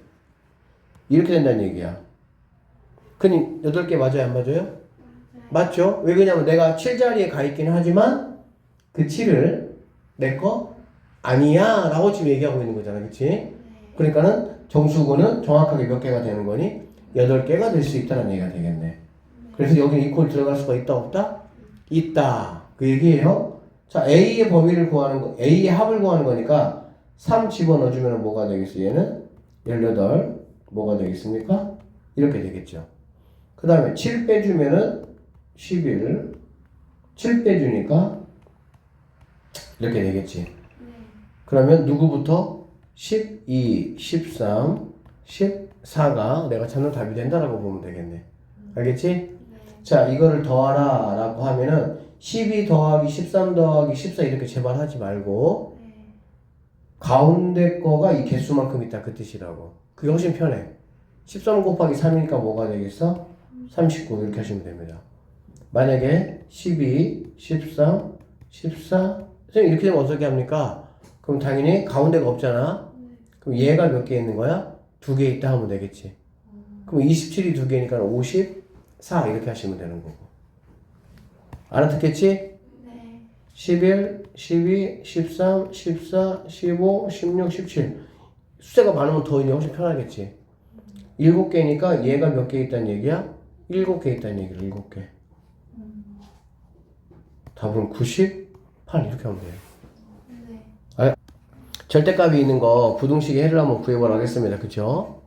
된다는 얘기야. 근이 8개 맞아요 안 맞아요? 맞죠? 왜 그러냐면 내가 7자리에 가 있긴 하지만 그 7을 내 거 아니야 라고 지금 얘기하고 있는 거잖아. 그치? 그러니까는 정수근은 정확하게 몇 개가 되는 거니? 8개가 될 수 있다는 얘기가 되겠네. 그래서 여기 이퀄 들어갈 수가 있다 없다? 있다. 그 얘기예요. 자, A의 범위를 구하는 거, A의 합을 구하는 거니까 3 집어넣어주면 뭐가 되겠어? 얘는 18 뭐가 되겠습니까? 이렇게 되겠죠. 그 다음에 7 빼주면은 11 7 빼주니까 이렇게 되겠지. 그러면 누구부터? 12, 13, 14가 내가 찾는 답이 된다라고 보면 되겠네. 알겠지? 자, 이거를 더하라 라고 하면은 12 더하기 13 더하기 14 이렇게 제발 하지 말고 가운데 거가 이 개수만큼 있다 그 뜻이라고. 그게 훨씬 편해. 13 곱하기 3이니까 뭐가 되겠어? 39 이렇게 하시면 됩니다. 만약에 12, 13, 14 선생님 이렇게 되면 어떻게 합니까? 그럼 당연히 가운데가 없잖아. 그럼 얘가 몇 개 있는 거야? 2개 있다 하면 되겠지. 그럼 27이 2개니까 54 이렇게 하시면 되는 거고. 알아듣겠지? 네. 11, 12, 13, 14, 15, 16, 17 숫자가 많으면 더 이제 훨씬 편하겠지. 7개니까 얘가 몇 개 있다는 얘기야? 7개 있다는 얘기야. 7개. 답은 98 이렇게 하면 돼요. 네. 절대값이 있는 거 부등식의 해를 한번 구해보라고 했습니다. 그쵸?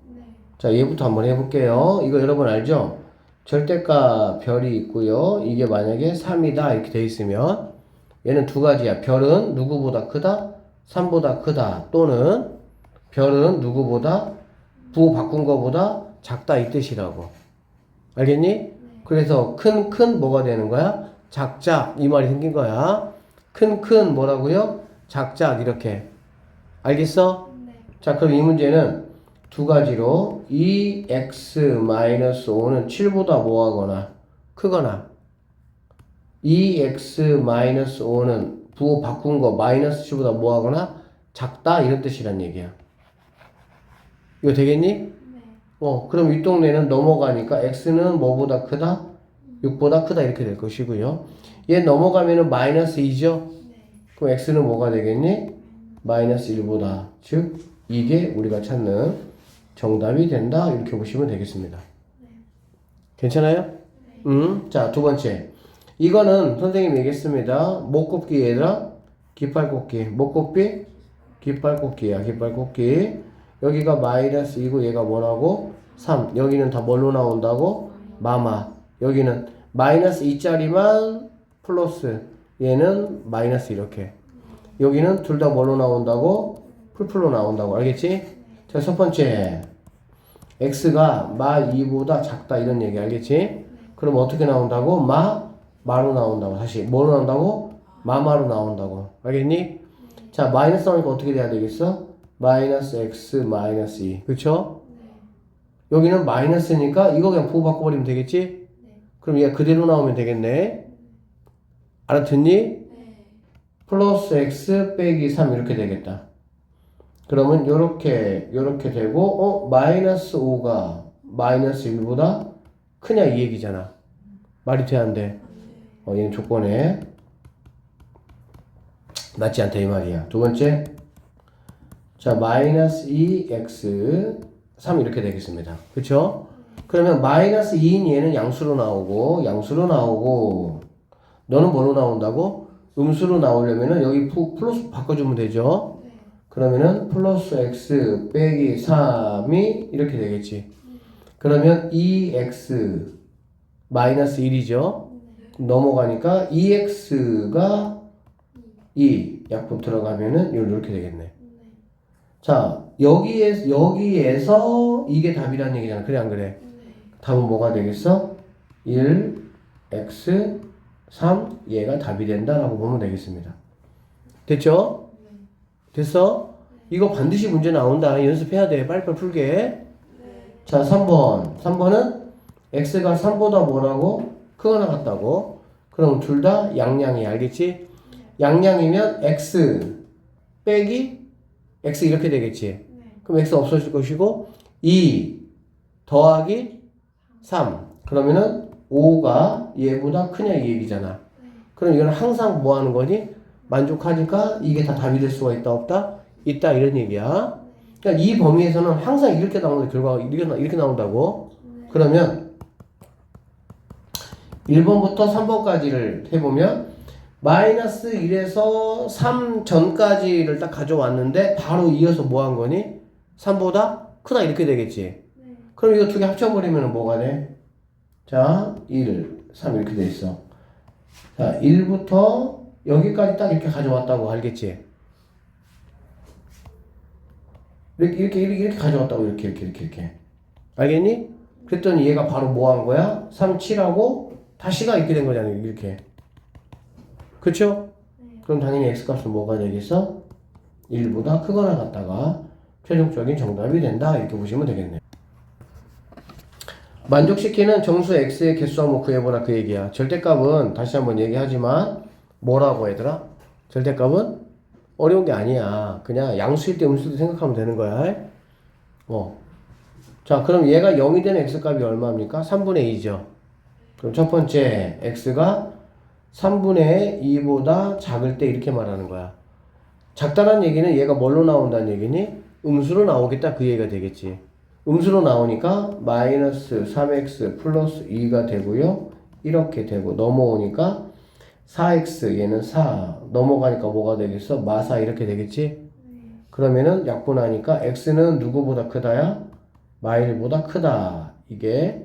자, 얘부터 한번 해볼게요. 이거 여러분 알죠? 절대값 별이 있고요. 이게 만약에 3이다 이렇게 돼 있으면 얘는 두 가지야. 별은 누구보다 크다? 3보다 크다. 또는 별은 누구보다 부호 바꾼 거보다 작다 이 뜻이라고. 알겠니? 그래서 큰 뭐가 되는 거야? 작작 이 말이 생긴 거야. 큰 뭐라고요? 작작 이렇게. 알겠어? 자, 그럼 이 문제는 두 가지로 2x-5는 7보다 뭐하거나 크거나 2x-5는 부호 바꾼 거 마이너스 7보다 뭐하거나 작다 이런 뜻이란 얘기야. 이거 되겠니? 그럼 윗동네는 넘어가니까 x는 뭐보다 크다? 6보다 크다 이렇게 될 것이고요. 얘 넘어가면은 마이너스 2죠? 그럼 x는 뭐가 되겠니? 마이너스 1보다. 즉 이게 우리가 찾는 정답이 된다 이렇게 보시면 되겠습니다. 괜찮아요? 자, 두 번째. 이거는 선생님이 얘기했습니다. 못 꼽기 얘들아. 깃발 꼽기. 못 꼽기? 깃발 꼽기야. 깃발 꼽기. 여기가 마이너스 2고 얘가 뭐라고? 3. 여기는 다 뭘로 나온다고? 마마. 여기는 마이너스 2짜리만 플러스. 얘는 마이너스 이렇게. 여기는 둘 다 뭘로 나온다고? 풀풀로 나온다고. 알겠지? 자, 첫 번째. x가 마 2보다 작다 이런 얘기 알겠지? 그럼 어떻게 나온다고? 마로 나온다고. 다시 뭐로 나온다고? 마마로 나온다고. 알겠니? 자, 마이너스 나오니까 어떻게 돼야 되겠어? 마이너스 x 마이너스 2. 그쵸? 여기는 마이너스니까 이거 그냥 부호 바꿔버리면 되겠지? 그럼 얘가 그대로 나오면 되겠네. 알아듣니? 플러스 x 빼기 3 이렇게 되겠다. 그러면 요렇게 되고 마이너스 5가 마이너스 1보다 크냐 이 얘기잖아. 말이 돼 안 돼? 얘는 조건에 맞지 않다 이 말이야. 두 번째. 자, 마이너스 2x 3 이렇게 되겠습니다. 그쵸? 그러면 마이너스 2인 얘는 양수로 나오고 너는 뭐로 나온다고? 음수로 나오려면은 여기 플러스 바꿔주면 되죠? 그러면은 플러스 x 빼기 3이 이렇게 되겠지. 그러면 2x 마이너스 1이죠? 넘어가니까 2x가 2 약분 들어가면은 이렇게 되겠네. 자, 여기에서 이게 답이라는 얘기잖아. 그래 안 그래? 답은 뭐가 되겠어? 1 x 3 얘가 답이 된다라고 보면 되겠습니다. 됐죠? 됐어? 이거 반드시 문제 나온다. 연습해야 돼. 빨리빨리 풀게. 자, 3번은 x가 3보다 뭐라고? 크거나 같다고. 그럼 둘 다 양양이 알겠지? 양양이면 x 빼기 x 이렇게 되겠지? 그럼 x 없어질 것이고 2 더하기 3 그러면은 5가 얘보다 크냐 이 얘기잖아. 그럼 이거는 항상 뭐 하는 거니? 만족하니까 이게 다 답이 될 수가 있다 없다? 있다 이런 얘기야. 그러니까 이 범위에서는 항상 이렇게 나오는 결과가 이렇게 나온다고. 그러면 1번부터 3번까지를 해보면 마이너스 1에서 3 전까지를 딱 가져왔는데 바로 이어서 뭐 한 거니? 3보다 크다 이렇게 되겠지. 그럼 이거 두 개 합쳐버리면 뭐가 돼? 자, 1, 3 이렇게 돼 있어. 자, 1부터 여기까지 딱 이렇게 가져왔다고 알겠지? 이렇게 가져왔다고 이렇게. 알겠니? 그랬더니 얘가 바로 뭐 한 거야? 3, 7하고 다시가 이렇게 된 거잖아. 이렇게. 그쵸? 그럼 당연히 x값은 뭐가 되겠어? 1보다 크거나 같다가 최종적인 정답이 된다. 이렇게 보시면 되겠네요. 만족시키는 정수 x의 개수 한번 구해보라 그 얘기야. 절대값은 다시 한번 얘기하지만 뭐라고 얘들아? 절대값은 어려운 게 아니야. 그냥 양수일 때 음수일 때 생각하면 되는 거야. 자, 그럼 얘가 0이 되는 x값이 얼마입니까? 3분의 2죠. 그럼 첫 번째 x가 3분의 2보다 작을 때 이렇게 말하는 거야. 작다는 얘기는 얘가 뭘로 나온다는 얘기니? 음수로 나오겠다 그 얘기가 되겠지. 음수로 나오니까 마이너스 3x 플러스 2가 되고요. 이렇게 되고 넘어오니까 4x 얘는 4 넘어가니까 뭐가 되겠어? 마사 이렇게 되겠지? 그러면은 약분하니까 x는 누구보다 크다야? 마일보다 크다. 이게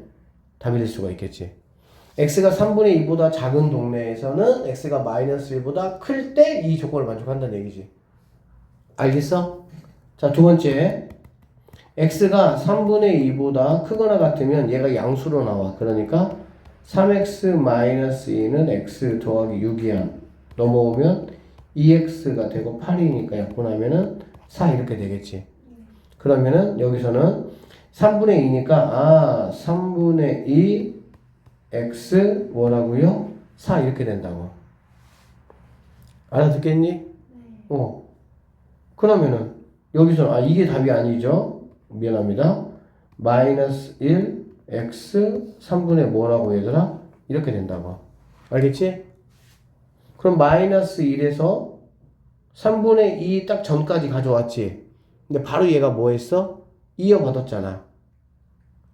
답이 될 수가 있겠지. x가 3분의 2보다 작은 동네에서는 x가 마이너스 1보다 클 때 이 조건을 만족한다는 얘기지. 알겠어? 자, 두 번째. x가 3분의 2보다 크거나 같으면 얘가 양수로 나와. 그러니까 3x-2는 x 더하기 6이야. 넘어오면 2x가 되고 8이니까 약분하면은 4 이렇게 되겠지. 그러면은 여기서는 3분의 2니까 3분의 2 x 뭐라고요? 4 이렇게 된다고. 알아듣겠니? 그러면은 여기서 이게 답이 아니죠? 미안합니다. 마이너스 1 x 3분의 뭐라고 얘들아? 이렇게 된다고. 알겠지? 그럼 마이너스 1에서 3분의 2 딱 전까지 가져왔지. 근데 바로 얘가 뭐 했어? 이어받았잖아.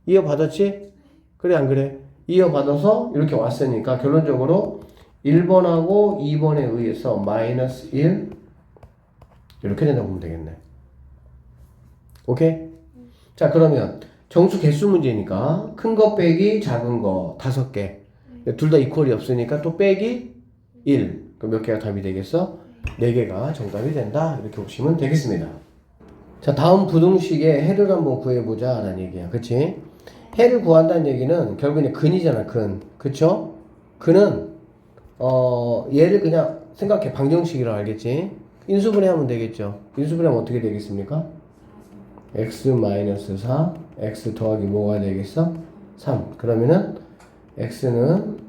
이어받았지? 그래 안 그래? 이어받아서 이렇게 왔으니까 결론적으로 1번하고 2번에 의해서 마이너스 1 이렇게 된다고 보면 되겠네. 오케이? 자, 그러면 정수 개수 문제니까 큰 거 빼기 작은 거 5개. 둘 다 이퀄이 없으니까 또 빼기 1. 그럼 몇 개가 답이 되겠어? 4개가 정답이 된다. 이렇게 보시면 되겠습니다. 자, 다음 부등식의 해를 한번 구해보자 라는 얘기야. 그치? 해를 구한다는 얘기는 결국에 근이잖아. 근. 그쵸? 근은 얘를 그냥 생각해. 방정식이라고 알겠지? 인수분해하면 되겠죠. 인수분해하면 어떻게 되겠습니까? x-4 x 더하기 뭐가 되겠어? 3. 그러면은 x는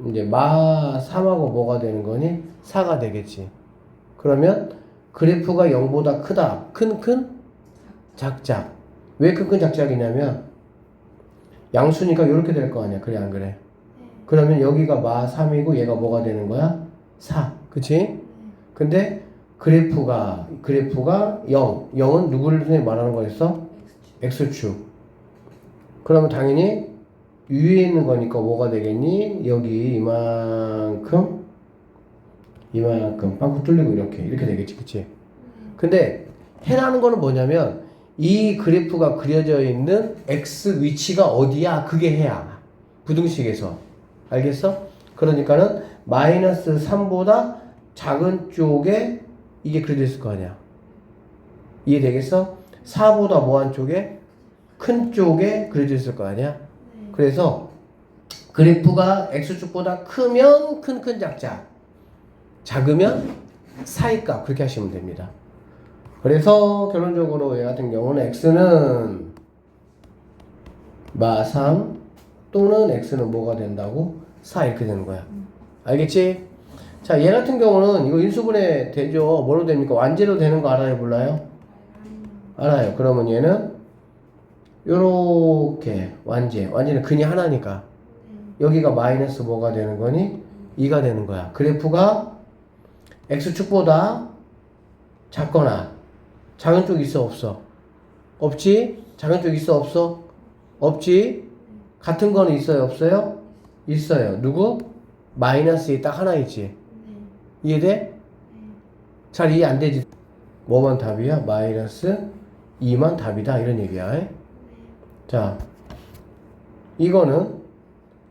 이제 마 3하고 뭐가 되는 거니? 4가 되겠지. 그러면 그래프가 0보다 크다. 큰? 작작. 왜 큰 작작이냐면 양수니까 이렇게 될 거 아니야. 그래 안 그래? 그러면 여기가 마 3이고 얘가 뭐가 되는 거야? 4. 그치? 근데 그래프가 0. 0은 누구를 통해 말하는 거였어? x축. 그러면 당연히 위에 있는 거니까 뭐가 되겠니? 여기 이만큼 빵꾸 뚫리고 이렇게 되겠지. 그치? 근데 해라는 거는 뭐냐면 이 그래프가 그려져 있는 x 위치가 어디야? 그게 해야. 부등식에서. 알겠어? 그러니까는 마이너스 3보다 작은 쪽에 이게 그려져 있을 거 아니야. 이해되겠어? 4보다 뭐한 쪽에? 큰 쪽에 그려져 있을 거 아니야. 그래서 그래프가 x축보다 크면 큰 작작, 작으면 사이값 그렇게 하시면 됩니다. 그래서 결론적으로 얘 같은 경우는 x는 마 3 또는 x는 뭐가 된다고? 4 이렇게 되는 거야. 알겠지? 자, 얘 같은 경우는 이거 인수분해 되죠. 뭐로 됩니까? 완제로 되는 거 알아요? 몰라요? 알아요. 그러면 얘는 요렇게 완제는 근이 하나니까 여기가 마이너스 뭐가 되는 거니? 2가 되는 거야. 그래프가 x축보다 작거나 작은 쪽 있어 없어? 없지? 작은 쪽 있어 없어? 없지? 같은 거는 있어요 없어요? 있어요. 누구? 마이너스 2 딱 하나 있지. 이해돼? 잘 이해 안 되지? 뭐만 답이야? 마이너스 2만 답이다 이런 얘기야. 자, 이거는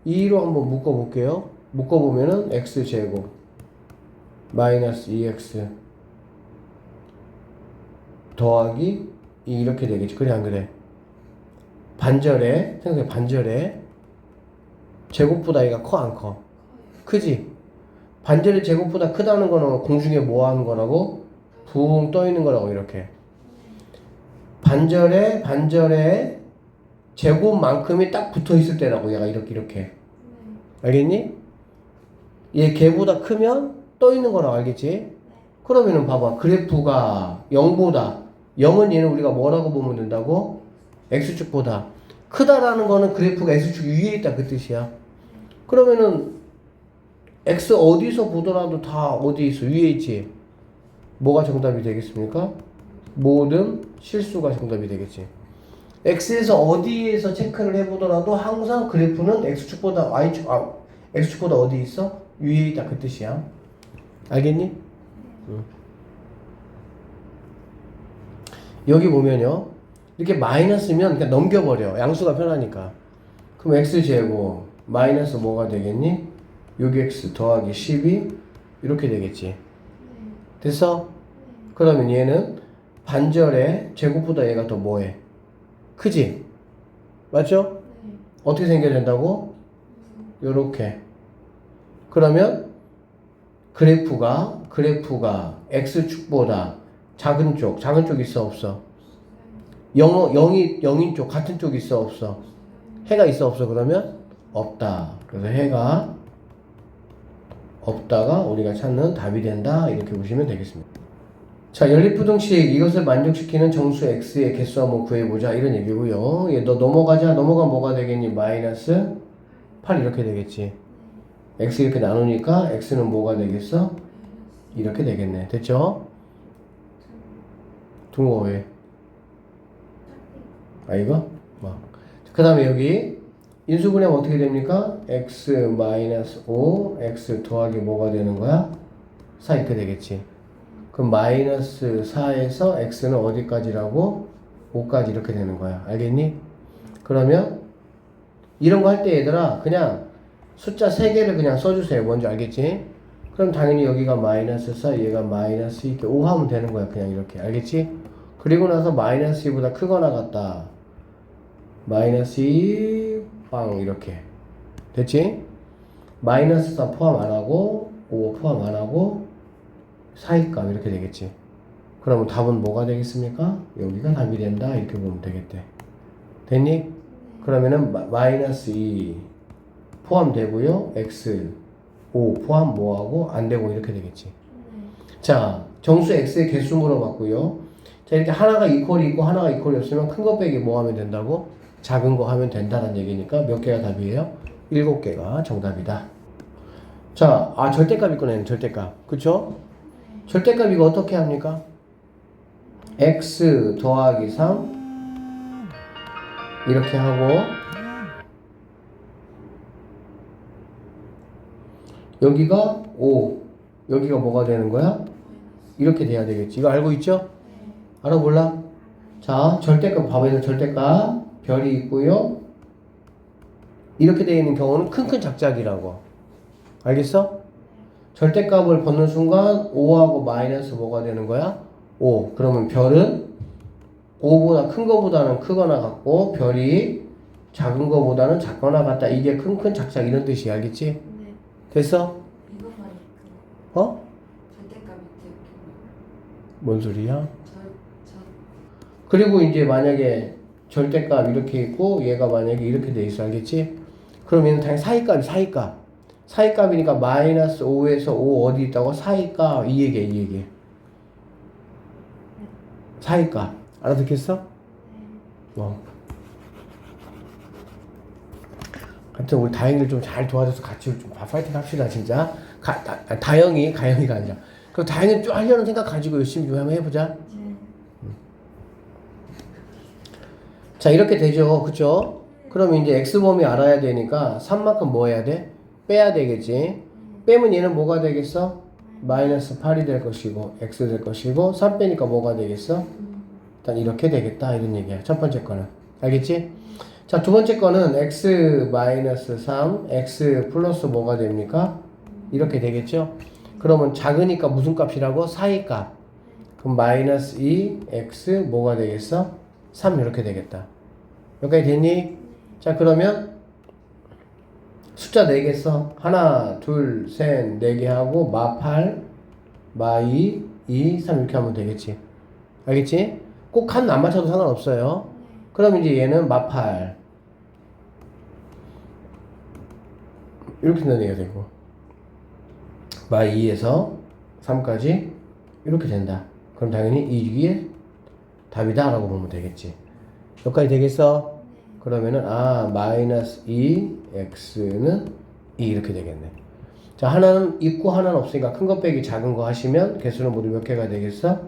2로 한번 묶어볼게요. 묶어보면은 x제곱 마이너스 2x 더하기 2 이렇게 되겠지. 그래 안 그래? 반절에 생각해. 반절에 제곱보다 얘가 커 안 커? 크지? 반절의 제곱보다 크다는 거는 공중에 뭐 하는 거라고? 붕 떠 있는 거라고. 이렇게 반절에 제곱만큼이 딱 붙어 있을 때라고. 얘가 이렇게 알겠니? 얘 걔보다 크면 떠 있는 거라고. 알겠지? 그러면은 봐봐. 그래프가 0보다 0은 얘는 우리가 뭐라고 보면 된다고? x축보다 크다라는 거는 그래프가 x축 위에 있다 그 뜻이야. 그러면은 x 어디서 보더라도 다 어디 있어? 위에 있지. 뭐가 정답이 되겠습니까? 모든 실수가 정답이 되겠지. x에서 어디에서 체크를 해보더라도 항상 그래프는 x축보다 x축보다 어디 있어? 위에 있다 그 뜻이야. 알겠니? 응. 여기 보면요. 이렇게 마이너스면 그냥 넘겨버려. 양수가 편하니까. 그럼 x제곱 마이너스 뭐가 되겠니? 6x 더하기 12 이렇게 되겠지. 됐어? 그러면 얘는 반절에 제곱보다 얘가 더 뭐해? 크지? 맞죠? 어떻게 생겨야 된다고? 요렇게. 그러면 그래프가 x축보다 작은 쪽 있어 없어? 0인 쪽 같은 쪽 있어 없어? 해가 있어 없어? 그러면 없다. 그래서 해가 없다가 우리가 찾는 답이 된다. 이렇게 보시면 되겠습니다. 자, 연립부등식 이것을 만족시키는 정수 x의 개수 한번 구해보자 이런 얘기고요. 얘 너 넘어가면 뭐가 되겠니? 마이너스 8 이렇게 되겠지. x 이렇게 나누니까 x는 뭐가 되겠어? 이렇게 되겠네. 됐죠? 둥어 왜? 아 이거? 그 다음에 여기 인수분해하면 어떻게 됩니까? x 마이너스 5 x 더하기 뭐가 되는 거야? 4 이렇게 되겠지. 그럼 마이너스 4에서 x는 어디까지라고? 5까지 이렇게 되는 거야. 알겠니? 그러면 이런 거 할 때 얘들아 그냥 숫자 3개를 그냥 써주세요. 뭔지 알겠지? 그럼 당연히 여기가 마이너스 4 얘가 마이너스 2 이렇게 5 하면 되는 거야. 그냥 이렇게. 알겠지? 그리고 나서 마이너스 2보다 크거나 같다. 마이너스 2 빵 이렇게 됐지? 마이너스 4 포함 안하고 5 포함 안하고 사이값 이렇게 되겠지. 그러면 답은 뭐가 되겠습니까? 여기가 답이 된다 이렇게 보면 되겠대. 됐니? 그러면은 마이너스 2 포함되고요. x 5 포함 뭐하고 안되고 이렇게 되겠지. 자, 정수 x의 개수 물어봤고요. 자, 이렇게 하나가 이퀄이 있고 하나가 이퀄이 없으면 큰 거 빼기 뭐 하면 된다고? 작은 거 하면 된다는 얘기니까 몇 개가 답이에요? 7개가 정답이다. 자, 절대값 있거든요. 절대값. 그쵸? 절대값 이거 어떻게 합니까? x 더하기 3 이렇게 하고 여기가 5 여기가 뭐가 되는 거야? 이렇게 돼야 되겠지. 이거 알고 있죠? 알아 몰라? 자, 절대값 봐봐요. 절대값 별이 있고요. 이렇게 되어 있는 경우는 큰큰 작작이라고. 알겠어? 절대값을 벗는 순간 5하고 마이너스 뭐가 되는 거야? 5. 그러면 별은 5보다 큰 거보다는 크거나 같고 별이 작은 거보다는 작거나 같다. 이게 큰큰 작작 이런 뜻이야. 알겠지? 네. 됐어? 이것만 어? 절대값 밑에 뭔 소리야? 저 그리고 이제 만약에 절대값 이렇게 있고 얘가 만약에 이렇게 돼 있어. 알겠지? 그럼 얘는 당연히 사이값. 사이값이니까 마이너스 5에서 5 어디 있다고? 사이값 이 얘기. 사이값. 알아듣겠어? 하여튼 우리 다영이를 좀 잘 도와줘서 같이 좀 파이팅 합시다 진짜. 가영이가 아니라. 그럼 다영이 좀 하려는 생각 가지고 열심히 좀 한번 해보자. 자 이렇게 되죠. 그쵸? 그럼 이제 x범위 알아야 되니까 3만큼 뭐 해야 돼? 빼야 되겠지. 빼면 얘는 뭐가 되겠어? 마이너스 8이 될 것이고 x 될 것이고 3 빼니까 뭐가 되겠어? 일단 이렇게 되겠다 이런 얘기야. 첫 번째 거는. 알겠지? 자, 두 번째 거는 x 마이너스 3 x 플러스 뭐가 됩니까? 이렇게 되겠죠? 그러면 작으니까 무슨 값이라고? 사이값. 그럼 마이너스 2 x 뭐가 되겠어? 3 이렇게 되겠다. 여기까지 됐니? 자 그러면 숫자 4개 써. 하나, 둘, 셋, 4개 하고 마 8, 마 2, 2, 3 이렇게 하면 되겠지. 알겠지? 꼭 한 안 맞춰도 상관없어요. 그럼 이제 얘는 마 8 이렇게 넣어야 되고 마 2에서 3까지 이렇게 된다. 그럼 당연히 이게 답이다 라고 보면 되겠지. 여기까지 되겠어? 그러면은 마이너스 2x는 2 이렇게 되겠네. 자 하나는 있고 하나는 없으니까 큰 거 빼기 작은 거 하시면 개수는 모두 몇 개가 되겠어?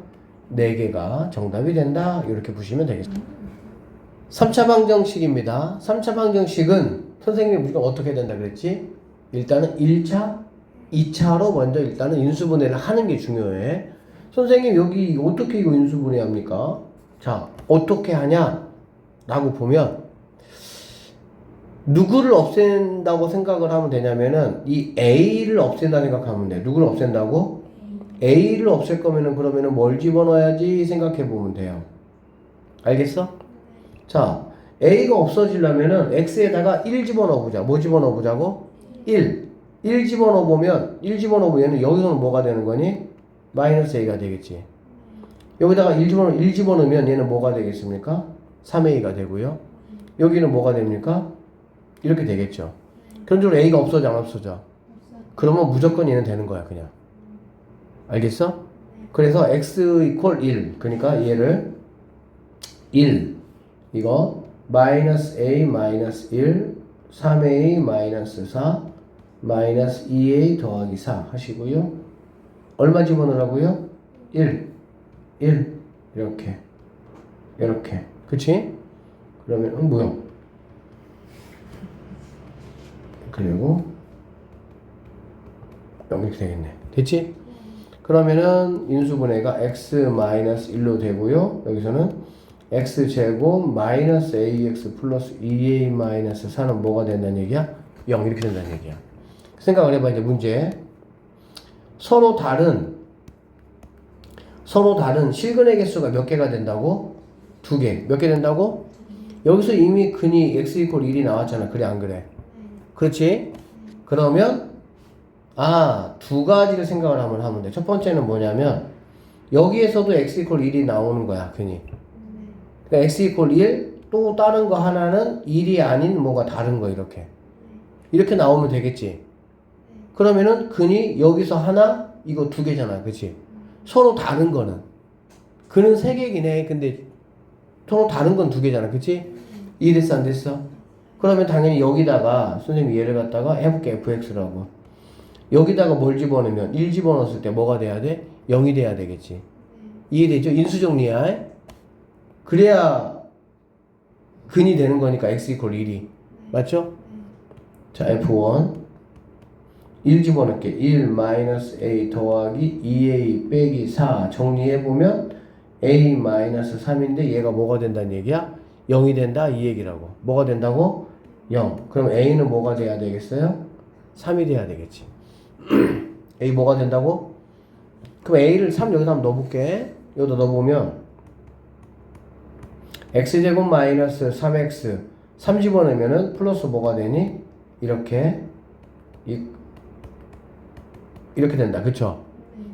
4개가 정답이 된다. 이렇게 보시면 되겠습니다. 3차 방정식입니다. 3차 방정식은 선생님이 무조건 어떻게 된다 그랬지? 일단은 1차, 2차로 먼저 일단은 인수분해를 하는 게 중요해. 선생님 여기 어떻게 이거 인수분해 합니까? 자, 어떻게 하냐? 라고 보면, 누구를 없앤다고 생각을 하면 되냐면은, 이 A를 없앤다 생각하면 돼. 누구를 없앤다고? A를 없앨 거면은, 그러면은 뭘 집어넣어야지 생각해 보면 돼요. 알겠어? 자, A가 없어지려면은, X에다가 1 집어넣어 보자. 뭐 집어넣어 보자고? 1. 1 집어넣어 보면, 1 집어넣어 보면, 여기서는 뭐가 되는 거니? 마이너스 A가 되겠지. 여기다가 1 집어넣으면 얘는 뭐가 되겠습니까? 3A가 되고요. 여기는 뭐가 됩니까? 이렇게 되겠죠. 그런적으로 A가 없어져 안 없어져? 그러면 무조건 얘는 되는 거야 그냥. 알겠어? 그래서 x 이퀄 1 그러니까 얘를 1 이거 마이너스 A 마이너스 1 3A 마이너스 4 마이너스 2A 더하기 4 하시고요. 얼마 집어넣으라고요? 1 이렇게 그치? 그러면 뭐야? 그리고 이렇게 되겠네. 됐지? 그러면은 인수분해가 x-1로 되고요. 여기서는 x제곱 마이너스 ax 플러스 2a-4는 뭐가 된다는 얘기야? 0 이렇게 된다는 얘기야. 생각을 해봐. 이제 문제 서로 다른 실근의 개수가 몇 개가 된다고? 2개. 몇 개 된다고? 여기서 이미 근이 x 이퀄 1이 나왔잖아. 그래 안 그래? 그렇지? 그러면 두 가지를 생각을 하면 돼. 첫 번째는 뭐냐면 여기에서도 x 이퀄 1이 나오는 거야. 근이. 그러니까 x 이퀄 1, 또 다른 거 하나는 1이 아닌 뭐가 다른 거 이렇게 나오면 되겠지. 그러면은 근이 여기서 하나, 이거 2개잖아. 그치? 서로 다른 거는 근은 3개긴 해. 근데 서로 다른 건 2개잖아. 그치? 이해됐어 안 됐어? 그러면 당연히 여기다가 선생님이 얘를 갖다가 해볼게. fx라고 여기다가 뭘 집어넣으면 1 집어넣었을 때 뭐가 돼야 돼? 0이 돼야 되겠지. 이해되죠? 인수정리야. 그래야 근이 되는 거니까 x 이퀄 1이 맞죠? 자 f1 1 집어넣을게. 1 마이너스 a 더하기 2a 빼기 4 정리해보면 a 마이너스 3인데 얘가 뭐가 된다는 얘기야? 0이 된다 이 얘기라고. 뭐가 된다고? 0. 그럼 a는 뭐가 돼야 되겠어요? 3이 돼야 되겠지. a 뭐가 된다고? 그럼 a를 3 여기다 한번 넣어볼게. 여기다 넣어보면 x제곱 마이너스 3x 3 집어넣으면은 플러스 뭐가 되니? 이렇게 된다. 그쵸?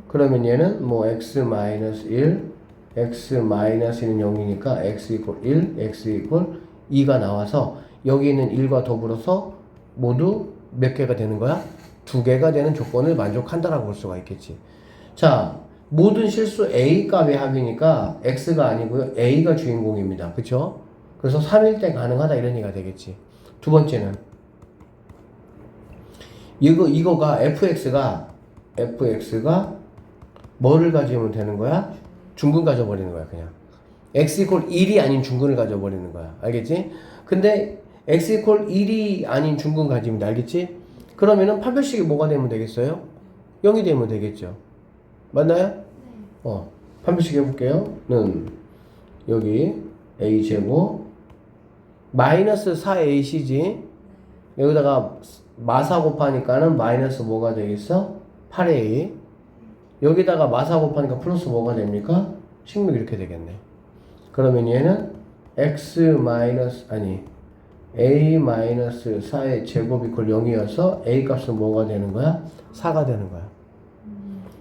그러면 얘는 뭐 x 마이너스 1 x 마이너스는 0이니까 x 이퀄 1 x 이퀄 2가 나와서 여기 있는 1과 더불어서 모두 몇 개가 되는 거야? 2개가 되는 조건을 만족한다라고 볼 수가 있겠지. 자, 모든 실수 A 값의 합이니까 X가 아니고요. A가 주인공입니다. 그쵸? 그래서 3일 때 가능하다 이런 얘기가 되겠지. 두 번째는 이거가 FX가 뭐를 가지면 되는 거야? 중근 가져버리는 거야 그냥. X 이퀄 1이 아닌 중근을 가져버리는 거야. 알겠지? 근데 X 이퀄 1이 아닌 중근 가지면 알겠지? 그러면은 판별식이 뭐가 되면 되겠어요? 0이 되면 되겠죠. 맞나요? 판별식 해볼게요. 는 여기 a제곱 마이너스 4ac지. 여기다가 마사 곱하니까는 마이너스 뭐가 되겠어? 8a. 여기다가 마사 곱하니까 플러스 뭐가 됩니까? 16 이렇게 되겠네. 그러면 얘는 x 마이너스 a 마이너스 4의 제곱 이퀄 0이어서 a 값은 뭐가 되는 거야? 4가 되는 거야.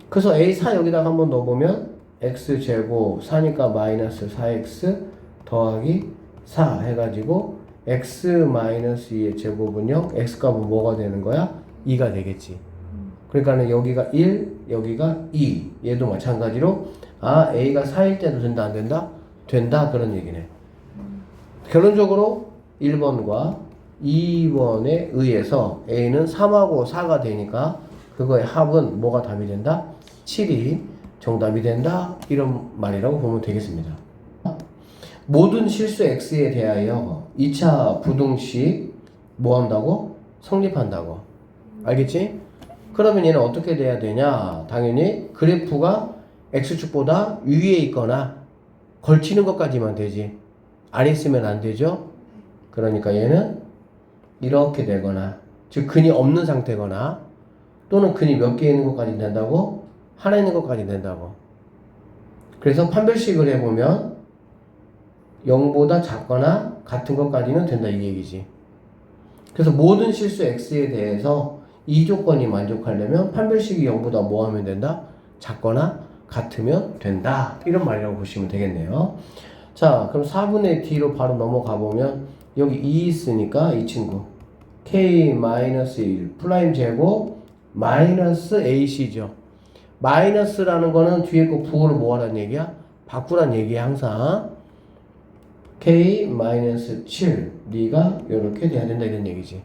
그래서 a4 여기다가 한번 넣어보면 x 제곱 4니까 마이너스 4x 더하기 4 해가지고 x 마이너스 2의 제곱은 0, x 값은 뭐가 되는 거야? 2가 되겠지. 그러니까는 여기가 1, 여기가 2. 얘도 마찬가지로 a가 4일 때도 된다 안 된다? 된다 그런 얘기네. 결론적으로 1번과 2번에 의해서 a는 3하고 4가 되니까 그거의 합은 뭐가 답이 된다? 7이 정답이 된다 이런 말이라고 보면 되겠습니다. 모든 실수 x에 대하여 2차 부등식 뭐 한다고? 성립한다고. 알겠지? 그러면 얘는 어떻게 돼야 되냐? 당연히 그래프가 x축보다 위에 있거나 걸치는 것까지만 되지. 안 있으면 안 되죠? 그러니까 얘는 이렇게 되거나, 즉 근이 없는 상태거나, 또는 근이 몇 개 있는 것까지 된다고? 하나 있는 것까지 된다고. 그래서 판별식을 해보면 0보다 작거나 같은 것까지는 된다 이 얘기지. 그래서 모든 실수 x에 대해서 이 조건이 만족하려면 판별식이 0보다 뭐 하면 된다? 작거나 같으면 된다. 이런 말이라고 보시면 되겠네요. 자, 그럼 4분의 d로 바로 넘어가 보면 여기 2 있으니까 이 친구 k-1 프라임 제곱 마이너스 ac죠. 마이너스라는 거는 뒤에 거 부호를 뭐 하라는 얘기야? 바꾸란 얘기야 항상. k-7 네가 이렇게 돼야 된다 이런 얘기지.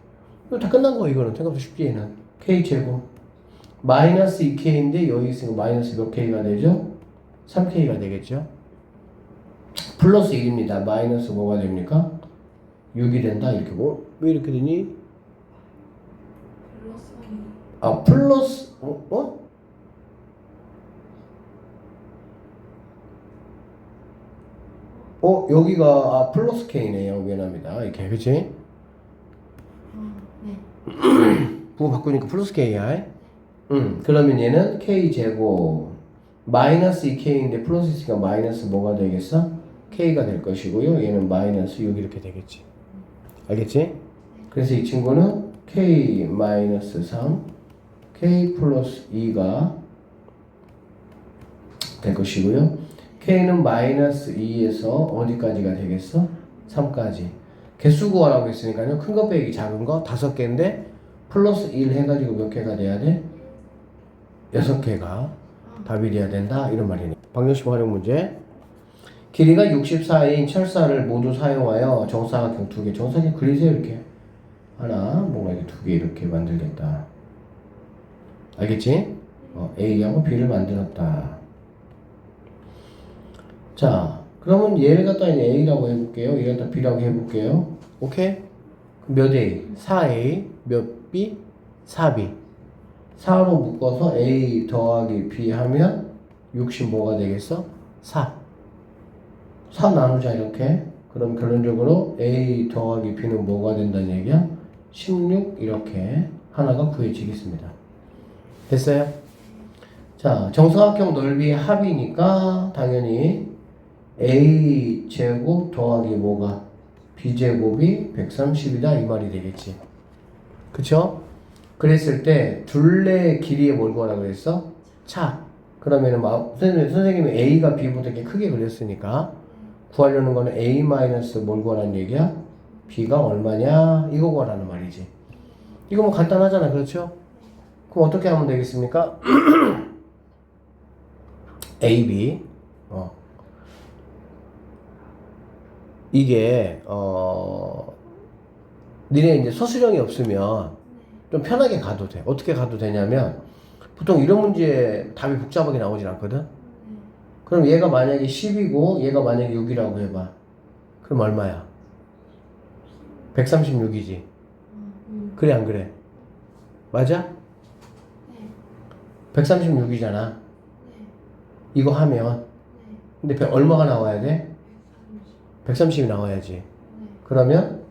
이거 다 끝난 거 이거는 생각보다 쉽지 얘는. k제곱 마이너스 2k인데 여기 있으면 마이너스 몇 k가 되죠? 3k가 되겠죠? 플러스 1입니다. 마이너스 뭐가 됩니까? 6이 된다 이렇게. 뭐 왜 이렇게 되니? 플러스 K. 아 플러스 어? 여기가 아 플러스 k네요. 미안합니다. 이렇게 그치? 네. 부호 바꾸니까 플러스 k야. 그러면 얘는 k제곱 마이너스 2k인데 플러스 있으니까 마이너스 뭐가 되겠어? k가 될 것이고요. 얘는 마이너스 6 이렇게 되겠지. 알겠지? 그래서 이 친구는 k 마이너스 3 k 플러스 2가 될 것이고요. k는 마이너스 2에서 어디까지가 되겠어? 3까지. 개수 구하라고 했으니까요. 큰 거 빼기 작은 거 5개인데 플러스 1 해가지고 몇 개가 돼야 돼? 6개가 답이 돼야 된다. 이런 말이네. 방정식 활용 문제. 길이가 64인 철사를 모두 사용하여 정사각형 2개. 정사각형 그리세요. 이렇게. 하나, 뭔가 이렇게 2개 이렇게 만들겠다. 알겠지? A하고 B를 만들었다. 자, 그러면 얘를 갖다 이제 A라고 해볼게요. 얘를 갖다 B라고 해볼게요. 오케이? 몇 A? 4A. 몇 B? 4B. 4로 묶어서 A 더하기 B 하면 60 뭐가 되겠어? 4. 4 나누자 이렇게. 그럼 결론적으로 A 더하기 B는 뭐가 된다는 얘기야? 16 이렇게 하나가 구해지겠습니다. 됐어요? 자, 정사각형 넓이 합이니까 당연히 A 제곱 더하기 뭐가? B 제곱이 130이다 이 말이 되겠지. 그쵸? 그랬을 때 둘레 길이에 뭘 구하라 그랬어? 차. 그러면은 선생님이 A가 B보다 이렇게 크게 그렸으니까 구하려는 거는 A 마이너스 뭘 구하라는 얘기야? B가 얼마냐? 이거 구하라는 말이지. 이거 뭐 간단하잖아. 그렇죠? 그럼 어떻게 하면 되겠습니까? A, B. 이게 니네 이제 서술형이 없으면 좀 편하게 가도 돼. 어떻게 가도 되냐면 보통 이런 문제 답이 복잡하게 나오진 않거든. 그럼 얘가 만약에 10이고 얘가 만약에 6이라고 해봐. 그럼 얼마야? 136이지. 그래 안 그래? 맞아? 136이잖아. 이거 하면 근데 얼마가 나와야 돼? 130이 나와야지. 그러면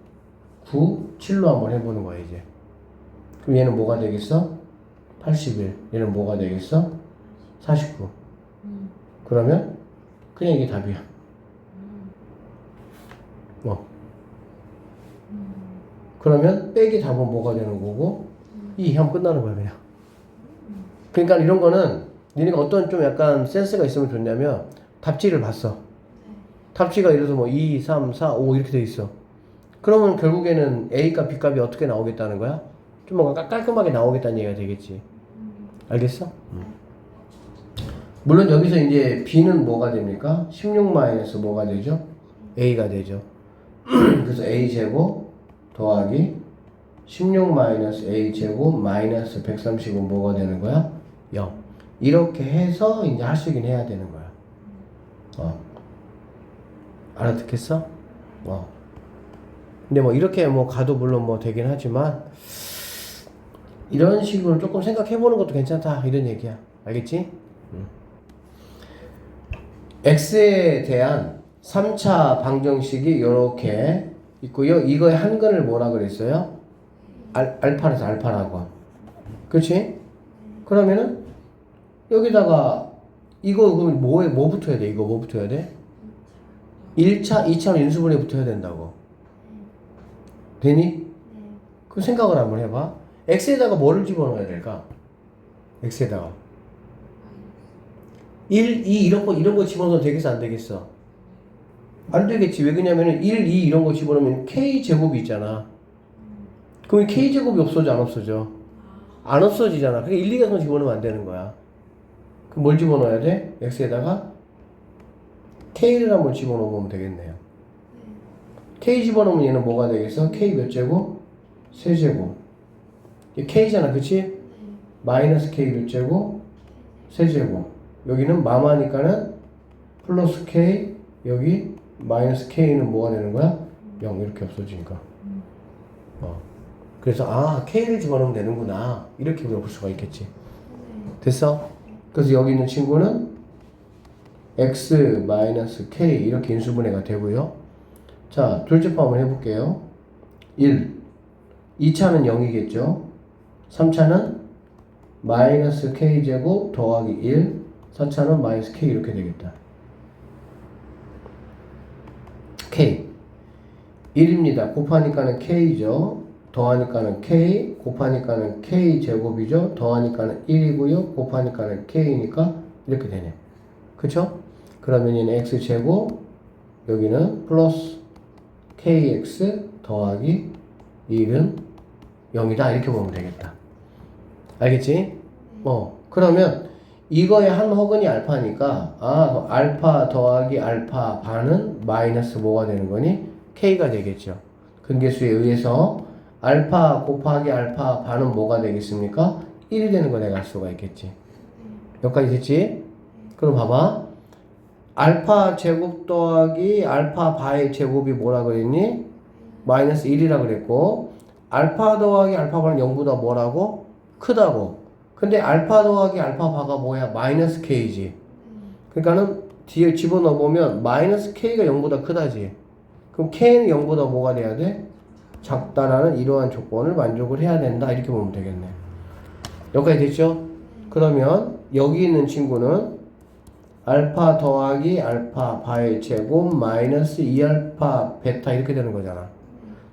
9, 7로 한번 해보는 거야 이제. 그럼 얘는 뭐가 되겠어? 81. 얘는 뭐가 되겠어? 49. 그러면 그냥 이게 답이야. 그러면 빼기 답은 뭐가 되는 거고 2 하면 끝나는 거야 그냥. 그러니까 이런 거는 니네가 어떤 좀 약간 센스가 있으면 좋냐면 답지를 봤어. 답지가 예를 들어서 뭐 2, 3, 4, 5 이렇게 돼 있어. 그러면 결국에는 A값, B값이 어떻게 나오겠다는 거야? 좀 뭔가 깔끔하게 나오겠다는 얘기가 되겠지. 알겠어? 물론 여기서 이제 B는 뭐가 됩니까? 16 마이너스 뭐가 되죠? A가 되죠. 그래서 A 제곱 더하기 16 마이너스 A 제곱 마이너스 130은 뭐가 되는 거야? 0. 이렇게 해서 이제 할 수 있긴 해야 되는 거야. 알아듣겠어? 근데 뭐 이렇게 뭐 가도 물론 뭐 되긴 하지만 이런 식으로 조금 생각해 보는 것도 괜찮다 이런 얘기야. 알겠지? x에 대한 3차 방정식이 이렇게 있고요. 이거의 한 근을 뭐라 그랬어요? 알파라서 알파라고. 그렇지? 그러면은 여기다가 이거 그럼 뭐 붙어야 돼? 이거 뭐 붙어야 돼? 1차, 2차 인수분해 붙어야 된다고. 되니? 그럼 생각을 한번 해봐. x에다가 뭐를 집어넣어야 될까? x에다가 1, 2 이런 거 집어넣어도 되겠어 안 되겠어? 안 되겠지. 왜 그러냐면은 1, 2 이런 거 집어넣으면 k제곱이 있잖아. 그럼 k제곱이 없어져 안 없어져? 안 없어지잖아. 그게 1, 2 같은 거 집어넣으면 안 되는 거야. 그럼 뭘 집어넣어야 돼? x에다가 k를 한번 집어넣으면 되겠네요. k 집어넣으면 얘는 뭐가 되겠어? k 몇 제곱? 세제곱. 이게 k잖아, 그치? 마이너스 k 몇 제곱? 세제곱. 여기는 마마니까는 플러스 k, 여기 마이너스 k는 뭐가 되는 거야? 0 이렇게 없어지니까. 그래서 k를 집어넣으면 되는구나 이렇게 볼 수가 있겠지. 됐어? 그래서 여기 있는 친구는 x 마이너스 k 이렇게 인수분해가 되고요. 자, 둘째 파 한번 해볼게요. 1 2차는 0이겠죠. 3차는 마이너스 k제곱 더하기 1 4차는 마이너스 k 이렇게 되겠다. k 1입니다. 곱하니까는 k죠. 더하니까는 k, 곱하니까는 k제곱이죠. 더하니까는 1이고요. 곱하니까는 k니까 이렇게 되네. 그쵸? 그러면 얘는 x제곱, 여기는 플러스 kx 더하기 1은 0이다. 이렇게 보면 되겠다. 알겠지? 그러면 이거의 한 허근이 알파니까 알파 더하기 알파 반은 마이너스 뭐가 되는 거니? k가 되겠죠. 근계수에 의해서 알파 곱하기 알파 반은 뭐가 되겠습니까? 1이 되는 거 내가 알 수가 있겠지. 여기까지 됐지? 그럼 봐봐. 알파 제곱 더하기 알파 바의 제곱이 뭐라 그랬니? 마이너스 1이라 그랬고, 알파 더하기 알파 바는 0보다 뭐라고? 크다고. 근데 알파 더하기 알파 바가 뭐야? 마이너스 k지. 그러니까는 뒤에 집어넣어 보면 마이너스 k가 0보다 크다지. 그럼 k는 0보다 뭐가 돼야 돼? 작다라는 이러한 조건을 만족을 해야 된다. 이렇게 보면 되겠네. 여기까지 됐죠? 그러면 여기 있는 친구는 알파 더하기 알파 바의 제곱 마이너스 2알파 베타 이렇게 되는 거잖아.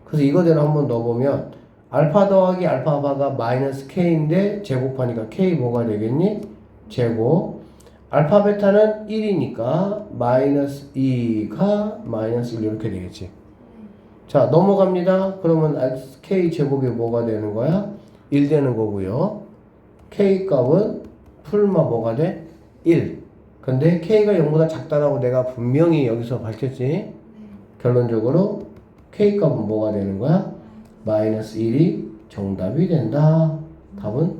그래서 이거대로 한번 넣어보면 알파 더하기 알파 바가 마이너스 k인데 제곱하니까 k 뭐가 되겠니? 제곱. 알파 베타는 1이니까 마이너스 2가 마이너스 1 이렇게 되겠지. 자, 넘어갑니다. 그러면 k 제곱이 뭐가 되는 거야? 1 되는 거고요. k 값은 풀마 뭐가 돼? 1. 근데 k가 0보다 작다라고 내가 분명히 여기서 밝혔지. 결론적으로 k 값은 뭐가 되는 거야? 마이너스 1이 정답이 된다. 답은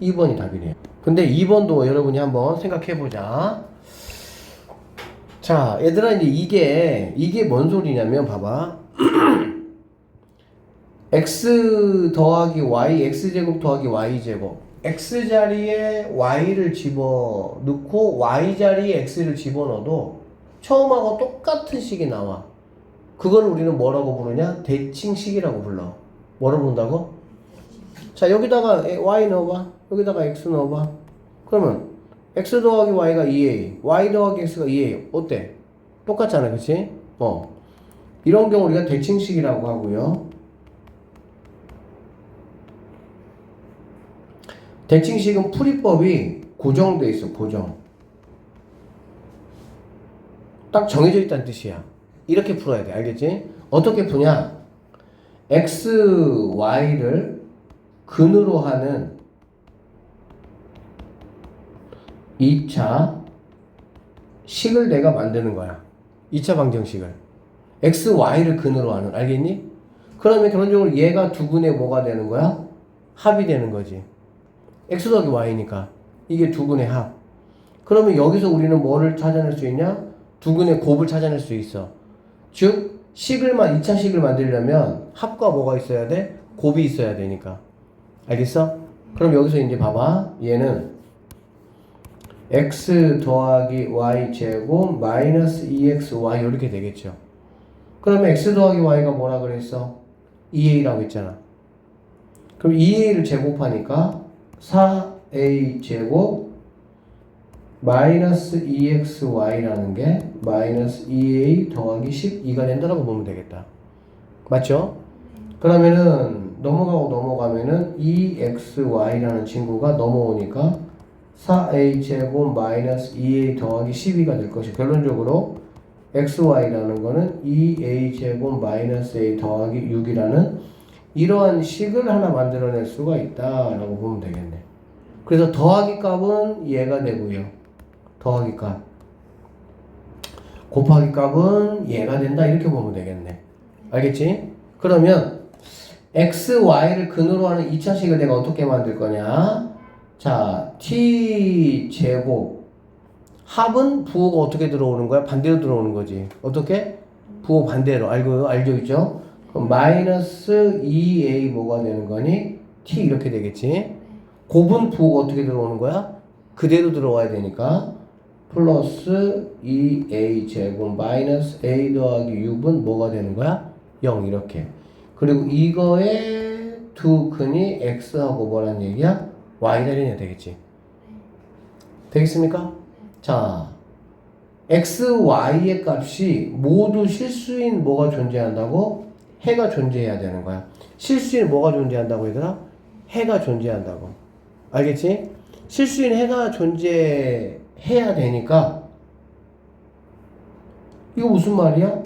2번이 답이네요. 근데 2번도 여러분이 한번 생각해보자. 자, 얘들아, 이제 이게 뭔 소리냐면, 봐봐. x 더하기 y, x제곱 더하기 y제곱. x자리에 y를 집어넣고 y자리에 x를 집어넣어도 처음하고 똑같은 식이 나와. 그걸 우리는 뭐라고 부르냐? 대칭식이라고 불러. 뭐라고 부른다고? 자, 여기다가 y 넣어봐. 여기다가 x 넣어봐. 그러면 x 더하기 y가 2a, y 더하기 x가 2a. 어때? 똑같잖아, 그치? 이런 경우 우리가 대칭식이라고 하고요. 대칭식은 풀이법이 고정돼 있어, 고정. 딱 정해져 있다는 뜻이야. 이렇게 풀어야 돼, 알겠지? 어떻게 푸냐? x, y를 근으로 하는 2차 식을 내가 만드는 거야. 2차 방정식을. x, y를 근으로 하는, 알겠니? 그러면 결론적으로 얘가 두 근의 뭐가 되는 거야? 합이 되는 거지. x 더하기 y니까 이게 두 근의 합. 그러면 여기서 우리는 뭐를 찾아낼 수 있냐? 두 근의 곱을 찾아낼 수 있어. 즉 2차 식을 만들려면 합과 뭐가 있어야 돼? 곱이 있어야 되니까. 알겠어? 그럼 여기서 이제 봐봐. 얘는 x 더하기 y 제곱 마이너스 2xy 이렇게 되겠죠. 그러면 x 더하기 y가 뭐라 그랬어? 2a라고 했잖아. 그럼 2a를 제곱하니까 4a 제곱 마이너스 2xy라는 게 마이너스 2a 더하기 12가 된다라고 보면 되겠다. 맞죠? 그러면은 넘어가면은 2xy라는 친구가 넘어오니까 4a 제곱 마이너스 2a 더하기 12가 될 것이 결론적으로 xy라는 거는 2a 제곱 마이너스 a 더하기 6이라는 이러한 식을 하나 만들어낼 수가 있다라고 보면 되겠네. 그래서 더하기 값은 얘가 되고요. 더하기 값. 곱하기 값은 얘가 된다 이렇게 보면 되겠네. 알겠지? 그러면 x, y를 근으로 하는 2차식을 내가 어떻게 만들 거냐? 자, t 제곱 합은 부호가 어떻게 들어오는 거야? 반대로 들어오는 거지. 어떻게? 부호 반대로. 알죠? 있죠? 그럼 마이너스 2a 뭐가 되는 거니? t 이렇게 되겠지. 곱은 부호가 어떻게 들어오는 거야? 그대로 들어와야 되니까 플러스 2a 제곱 마이너스 a 더하기 6은 뭐가 되는 거야? 0 이렇게. 그리고 이거의 두 근이 x하고 뭐란 얘기야? y다 이런 얘기 되겠지. 되겠습니까? 자, x, y의 값이 모두 실수인 뭐가 존재한다고? 해가 존재해야 되는 거야. 실수인 뭐가 존재한다고 얘들아? 해가 존재한다고. 알겠지? 실수인 해가 존재해야 되니까 이거 무슨 말이야?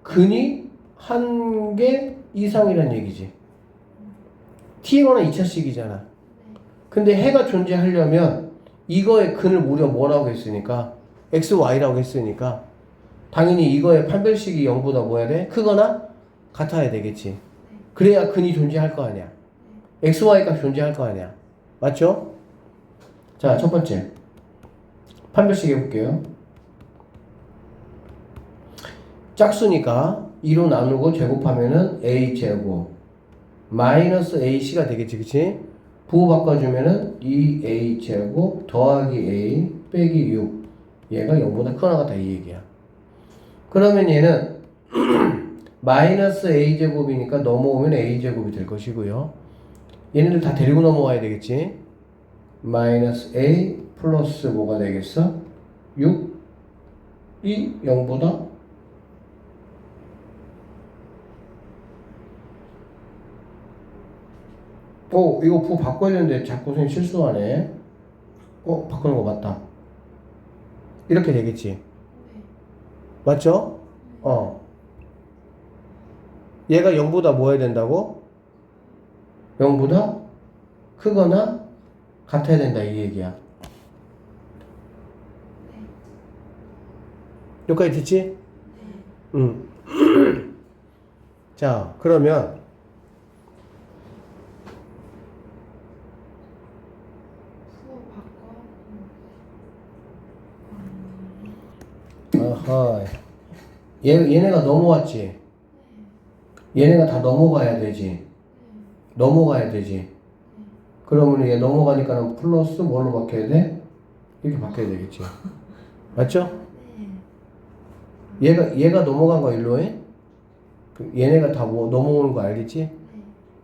근이 한 개 이상이란 얘기지. t거나 2차식이잖아. 근데 해가 존재하려면 이거의 근을 우리가 뭐라고 했으니까 x, y라고 했으니까 당연히 이거의 판별식이 0보다 뭐 해야 돼? 크거나 같아야 되겠지. 그래야 근이 존재할 거 아니야. x, y가 존재할 거 아니야. 맞죠? 자, 첫 번째 판별식 해볼게요. 짝수니까 2로 나누고 제곱하면은 a 제곱 마이너스 ac가 되겠지. 그치? 부호 바꿔주면은 2a 제곱 더하기 a 빼기 6 얘가 0보다 크거나 같다 이 얘기야. 그러면 얘는 마이너스 a 제곱이니까 넘어오면 a 제곱이 될 것이고요. 얘네들 다 데리고 넘어와야 되겠지. 마이너스 a 플러스 뭐가 되겠어? 6이 0보다 이거 부호 바꿔야 되는데 자꾸 선생님 실수하네. 바꾸는 거 맞다. 이렇게 되겠지. 맞죠? 얘가 0보다 뭐 해야 된다고? 0보다 크거나 같아야 된다 이 얘기야. 여기까지 됐지? 응. 자, 그러면 아하, 얘네가 넘어왔지. 얘네가 다 넘어가야 되지. 그러면 얘 넘어가니까는 플러스 뭘로 바뀌어야 돼? 이렇게 바뀌어야 되겠지. 맞죠? 얘가 넘어간 거 일로 해? 얘네가 다 뭐 넘어오는 거 알겠지?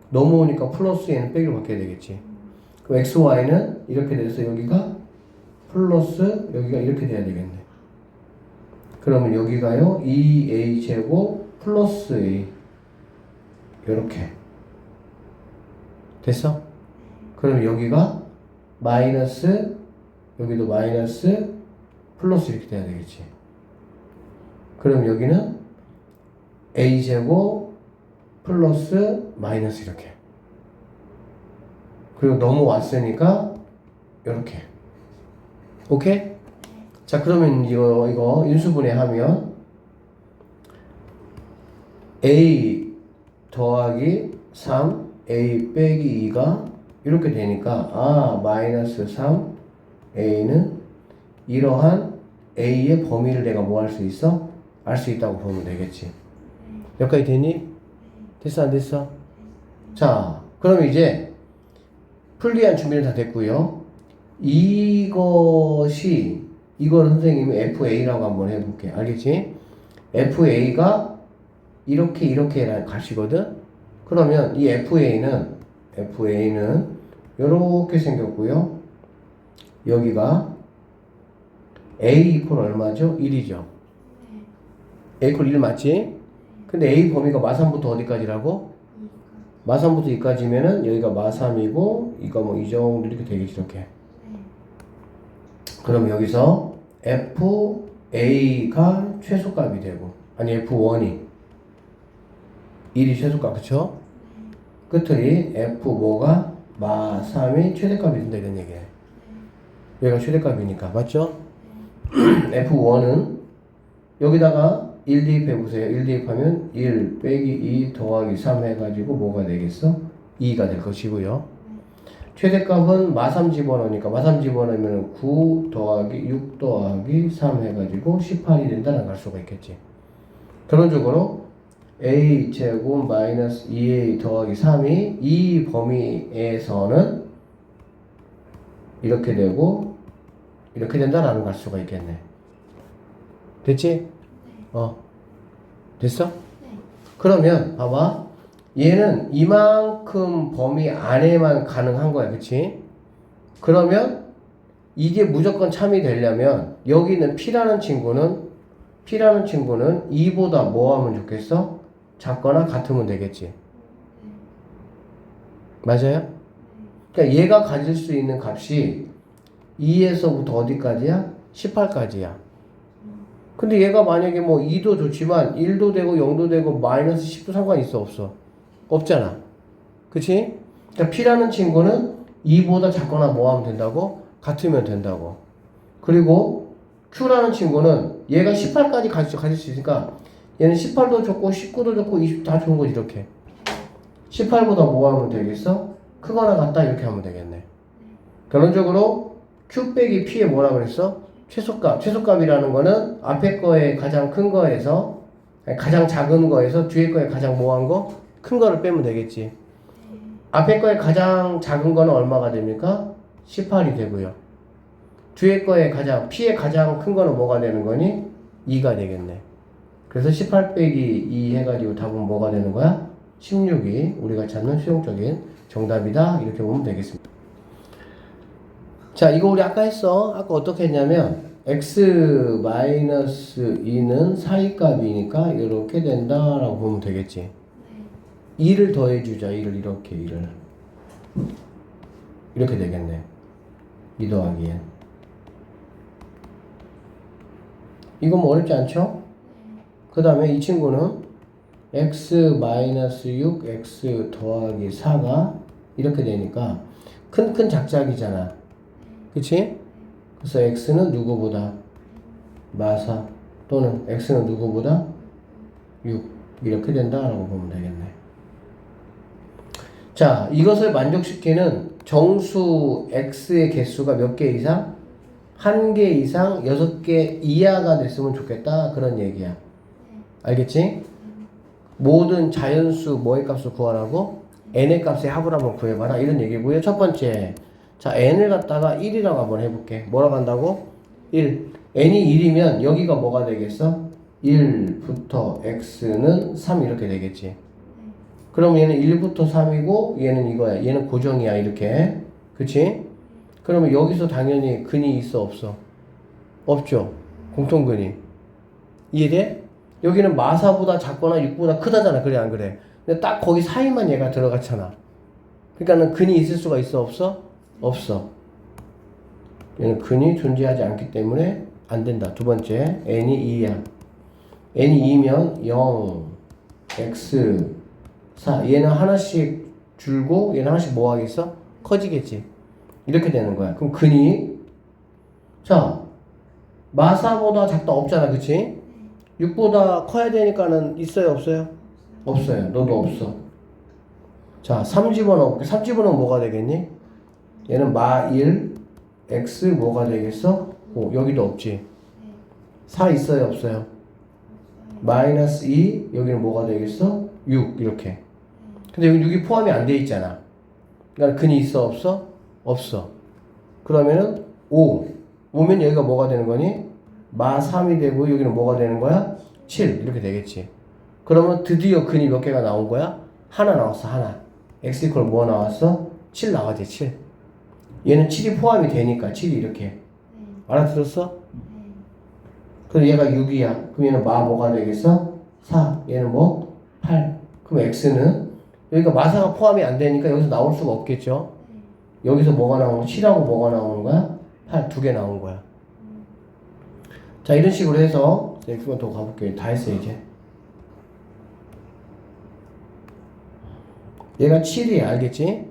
넘어오니까 플러스 얘는 빼기로 바뀌어야 되겠지. 그럼 x, y는 이렇게 돼서 여기가 플러스 여기가 이렇게 돼야 되겠네. 그러면 여기가요 2a 제곱 플러스 a 이렇게 됐어? 그럼 여기가 마이너스 여기도 마이너스 플러스 이렇게 돼야 되겠지. 그럼 여기는 a 제곱 플러스 마이너스 이렇게. 그리고 넘어왔으니까 이렇게. 오케이? 자, 그러면 이거 인수분해 하면 a 더하기 3 a 빼기 2가 이렇게 되니까 마이너스 3 a는 이러한 a의 범위를 내가 뭐 할 수 있어? 알 수 있다고 보면 되겠지. 여기까지 됐니? 됐어 안 됐어? 자, 그럼 이제 풀기한 준비는 다 됐고요. 이거를 선생님이 FA라고 한번 해볼게. 알겠지? FA가 이렇게 가시거든? 그러면 이 FA는 이렇게 생겼고요. 여기가 A 이퀄 얼마죠? 1이죠. A 이퀄 1 맞지? 근데 A 범위가 마3부터 어디까지라고? 마3부터 2까지면은 여기가 마3이고 이거 뭐 이 정도 이렇게 되겠지 이렇게. 그럼 여기서 FA가 최소값이 되고 아니 F1이 1이 최소값 그쵸? 끝들이 F 뭐가 마3이 최대값이 된다 이런 얘기예요. 여기가 최대값이니까 맞죠? F1은 여기다가 1 대입해보세요. 1 대입하면 1 빼기 2 더하기 3 해가지고 뭐가 되겠어? 2가 될 것이고요. 최대값은 마3 집어넣으니까 마3 집어넣으면 9 더하기 6 더하기 3 해가지고 18이 된다는 걸 알 수가 있겠지. 결론적으로 a 제곱 마이너스 2a 더하기 3이 이 범위에서는 이렇게 되고 이렇게 된다라는 걸 알 수가 있겠네. 됐지? 됐어? 그러면 봐봐. 얘는 이만큼 범위 안에만 가능한 거야. 그치? 그러면 이게 무조건 참이 되려면 여기 있는 P라는 친구는 2보다 뭐 하면 좋겠어? 작거나 같으면 되겠지. 맞아요? 그러니까 얘가 가질 수 있는 값이 2에서부터 어디까지야? 18까지야. 근데 얘가 만약에 뭐 2도 좋지만 1도 되고 0도 되고 마이너스 10도 상관이 있어 없어? 없잖아. 그치? 그러니까 P라는 친구는 2보다 작거나 뭐 하면 된다고? 같으면 된다고. 그리고 Q라는 친구는 얘가 18까지 가질 수 있으니까 얘는 18도 좋고 19도 좋고 20도 다 좋은 거지 이렇게. 18보다 뭐 하면 되겠어? 크거나 같다 이렇게 하면 되겠네. 결론적으로 Q 빼기 P에 뭐라 그랬어? 최소값. 최소값이라는 거는 앞에 거에 가장 큰 거에서 가장 작은 거에서 뒤에 거에 가장 뭐한 거? 큰 거를 빼면 되겠지. 앞에 거에 가장 작은 거는 얼마가 됩니까? 18이 되고요. 뒤에 거에 P의 가장 큰 거는 뭐가 되는 거니? 2가 되겠네. 그래서 18 빼기 2 해가지고 답은 뭐가 되는 거야? 16이 우리가 찾는 수용적인 정답이다. 이렇게 보면 되겠습니다. 자, 이거 우리 아까 했어. 아까 어떻게 했냐면 x-2는 사이값이니까 이렇게 된다라고 보면 되겠지. 2를 더해주자. 2를 이렇게 되겠네. 2 더하기 n. 이건 뭐 어렵지 않죠? 그 다음에 이 친구는 x-6 x 더하기 4가 이렇게 되니까 큰 작작이잖아. 그치? 그래서 x는 누구보다? 마4 또는 x는 누구보다? 6 이렇게 된다라고 보면 되겠네. 자, 이것을 만족시키는 정수 x의 개수가 몇 개 이상? 1개 이상 6개 이하가 됐으면 좋겠다 그런 얘기야. 알겠지? 모든 자연수 뭐의 값을 구하라고? n의 값의 합을 한번 구해봐라 이런 얘기고요. 첫 번째, 자 n을 갖다가 1이라고 한번 해볼게. 뭐라고 한다고? 1. n이 1이면 여기가 뭐가 되겠어? 1부터 x는 3 이렇게 되겠지. 그럼 얘는 1부터 3이고 얘는 이거야. 얘는 고정이야 이렇게. 그치? 그러면 여기서 당연히 근이 있어 없어? 없죠. 공통근이. 이해돼? 여기는 마사보다 작거나 6보다 크다잖아. 그래 안 그래? 근데 딱 거기 사이만 얘가 들어갔잖아. 그러니까는 근이 있을 수가 있어 없어? 없어. 얘는 근이 존재하지 않기 때문에 안 된다. 두 번째, n이 2야. n이 2면 0, x, 4. 얘는 하나씩 줄고 얘는 하나씩 뭐 하겠어? 커지겠지. 이렇게 되는 거야. 그럼 근이 자 마사보다 작다 없잖아. 그치? 6보다 커야 되니까는 있어요 없어요? 없어요. 너도 없어. 자 3 집어넣을게. 3 집어넣으면 뭐가 되겠니? 얘는 마1 x 뭐가 되겠어? 5. 여기도 없지. 4 있어요 없어요? 마이너스 2 여기는 뭐가 되겠어? 6 이렇게. 근데 여기 6이 포함이 안 돼 있잖아. 그러니까 근이 있어 없어? 없어. 그러면은 5. 5면 여기가 뭐가 되는 거니? 마 3이 되고 여기는 뭐가 되는 거야? 7 이렇게 되겠지. 그러면 드디어 근이 몇 개가 나온 거야? 하나 나왔어. 하나. x 이퀄 뭐 나왔어? 7 나왔지. 7. 얘는 7이 포함이 되니까 7이 이렇게. 네. 알아들었어? 네. 그럼 얘가 6이야. 그럼 얘는 마 뭐가 되겠어? 4. 얘는 뭐? 8. 그럼 x는 여기가 마사가 포함이 안 되니까 여기서 나올 수가 없겠죠. 네. 여기서 뭐가 나오는 거야? 7하고 뭐가 나오는 거야? 8. 두 개 나온 거야. 자, 이런 식으로 해서 선생님 조금 더 가볼게요. 다 했어 이제. 얘가 7이야. 알겠지?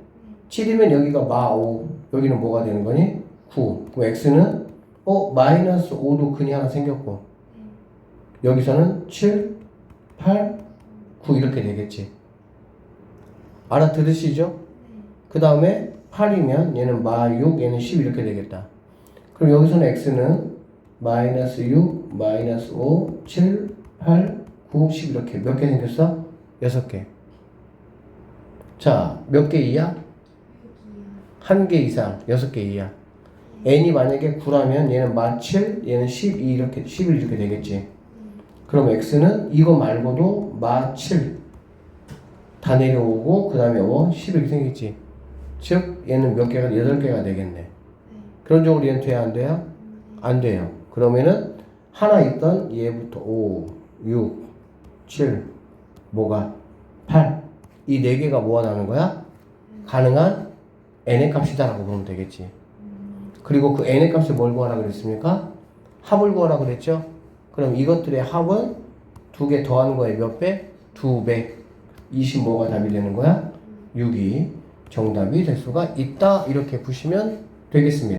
7이면 여기가 마 5. 여기는 뭐가 되는 거니? 9. 그럼 x는 마이너스 5도 근이 하나 생겼고 여기서는 7, 8, 9 이렇게 되겠지. 알아들으시죠? 그 다음에 8이면 얘는 마 6, 얘는 10 이렇게 되겠다. 그럼 여기서는 x는 마이너스 6, 마이너스 5, 7, 8, 9, 10 이렇게 몇 개 생겼어? 6개. 자, 몇 개 이야? 한 개 이상, 6개 이야. n이 만약에 9라면 얘는 마 7, 얘는 12 이렇게 11 이렇게 되겠지. 그럼 x는 이거 말고도 마 7 다 내려오고 그 다음에 10 이렇게 생겼지. 즉 얘는 몇 개가 8개가 되겠네. 그런 쪽으로 얘는 돼야 안 돼요? 안 돼요. 그러면은 하나 있던 얘부터 5, 6, 7 뭐가 8 이 4개가 뭐가 나는 거야? 가능한 n의 값이다라고 보면 되겠지. 그리고 그 n의 값을 뭘 구하라 그랬습니까? 합을 구하라 그랬죠? 그럼 이것들의 합은 두 개 더하는 거에 몇 배? 2배. 25가 답이 되는 거야? 6이 정답이 될 수가 있다. 이렇게 보시면 되겠습니다.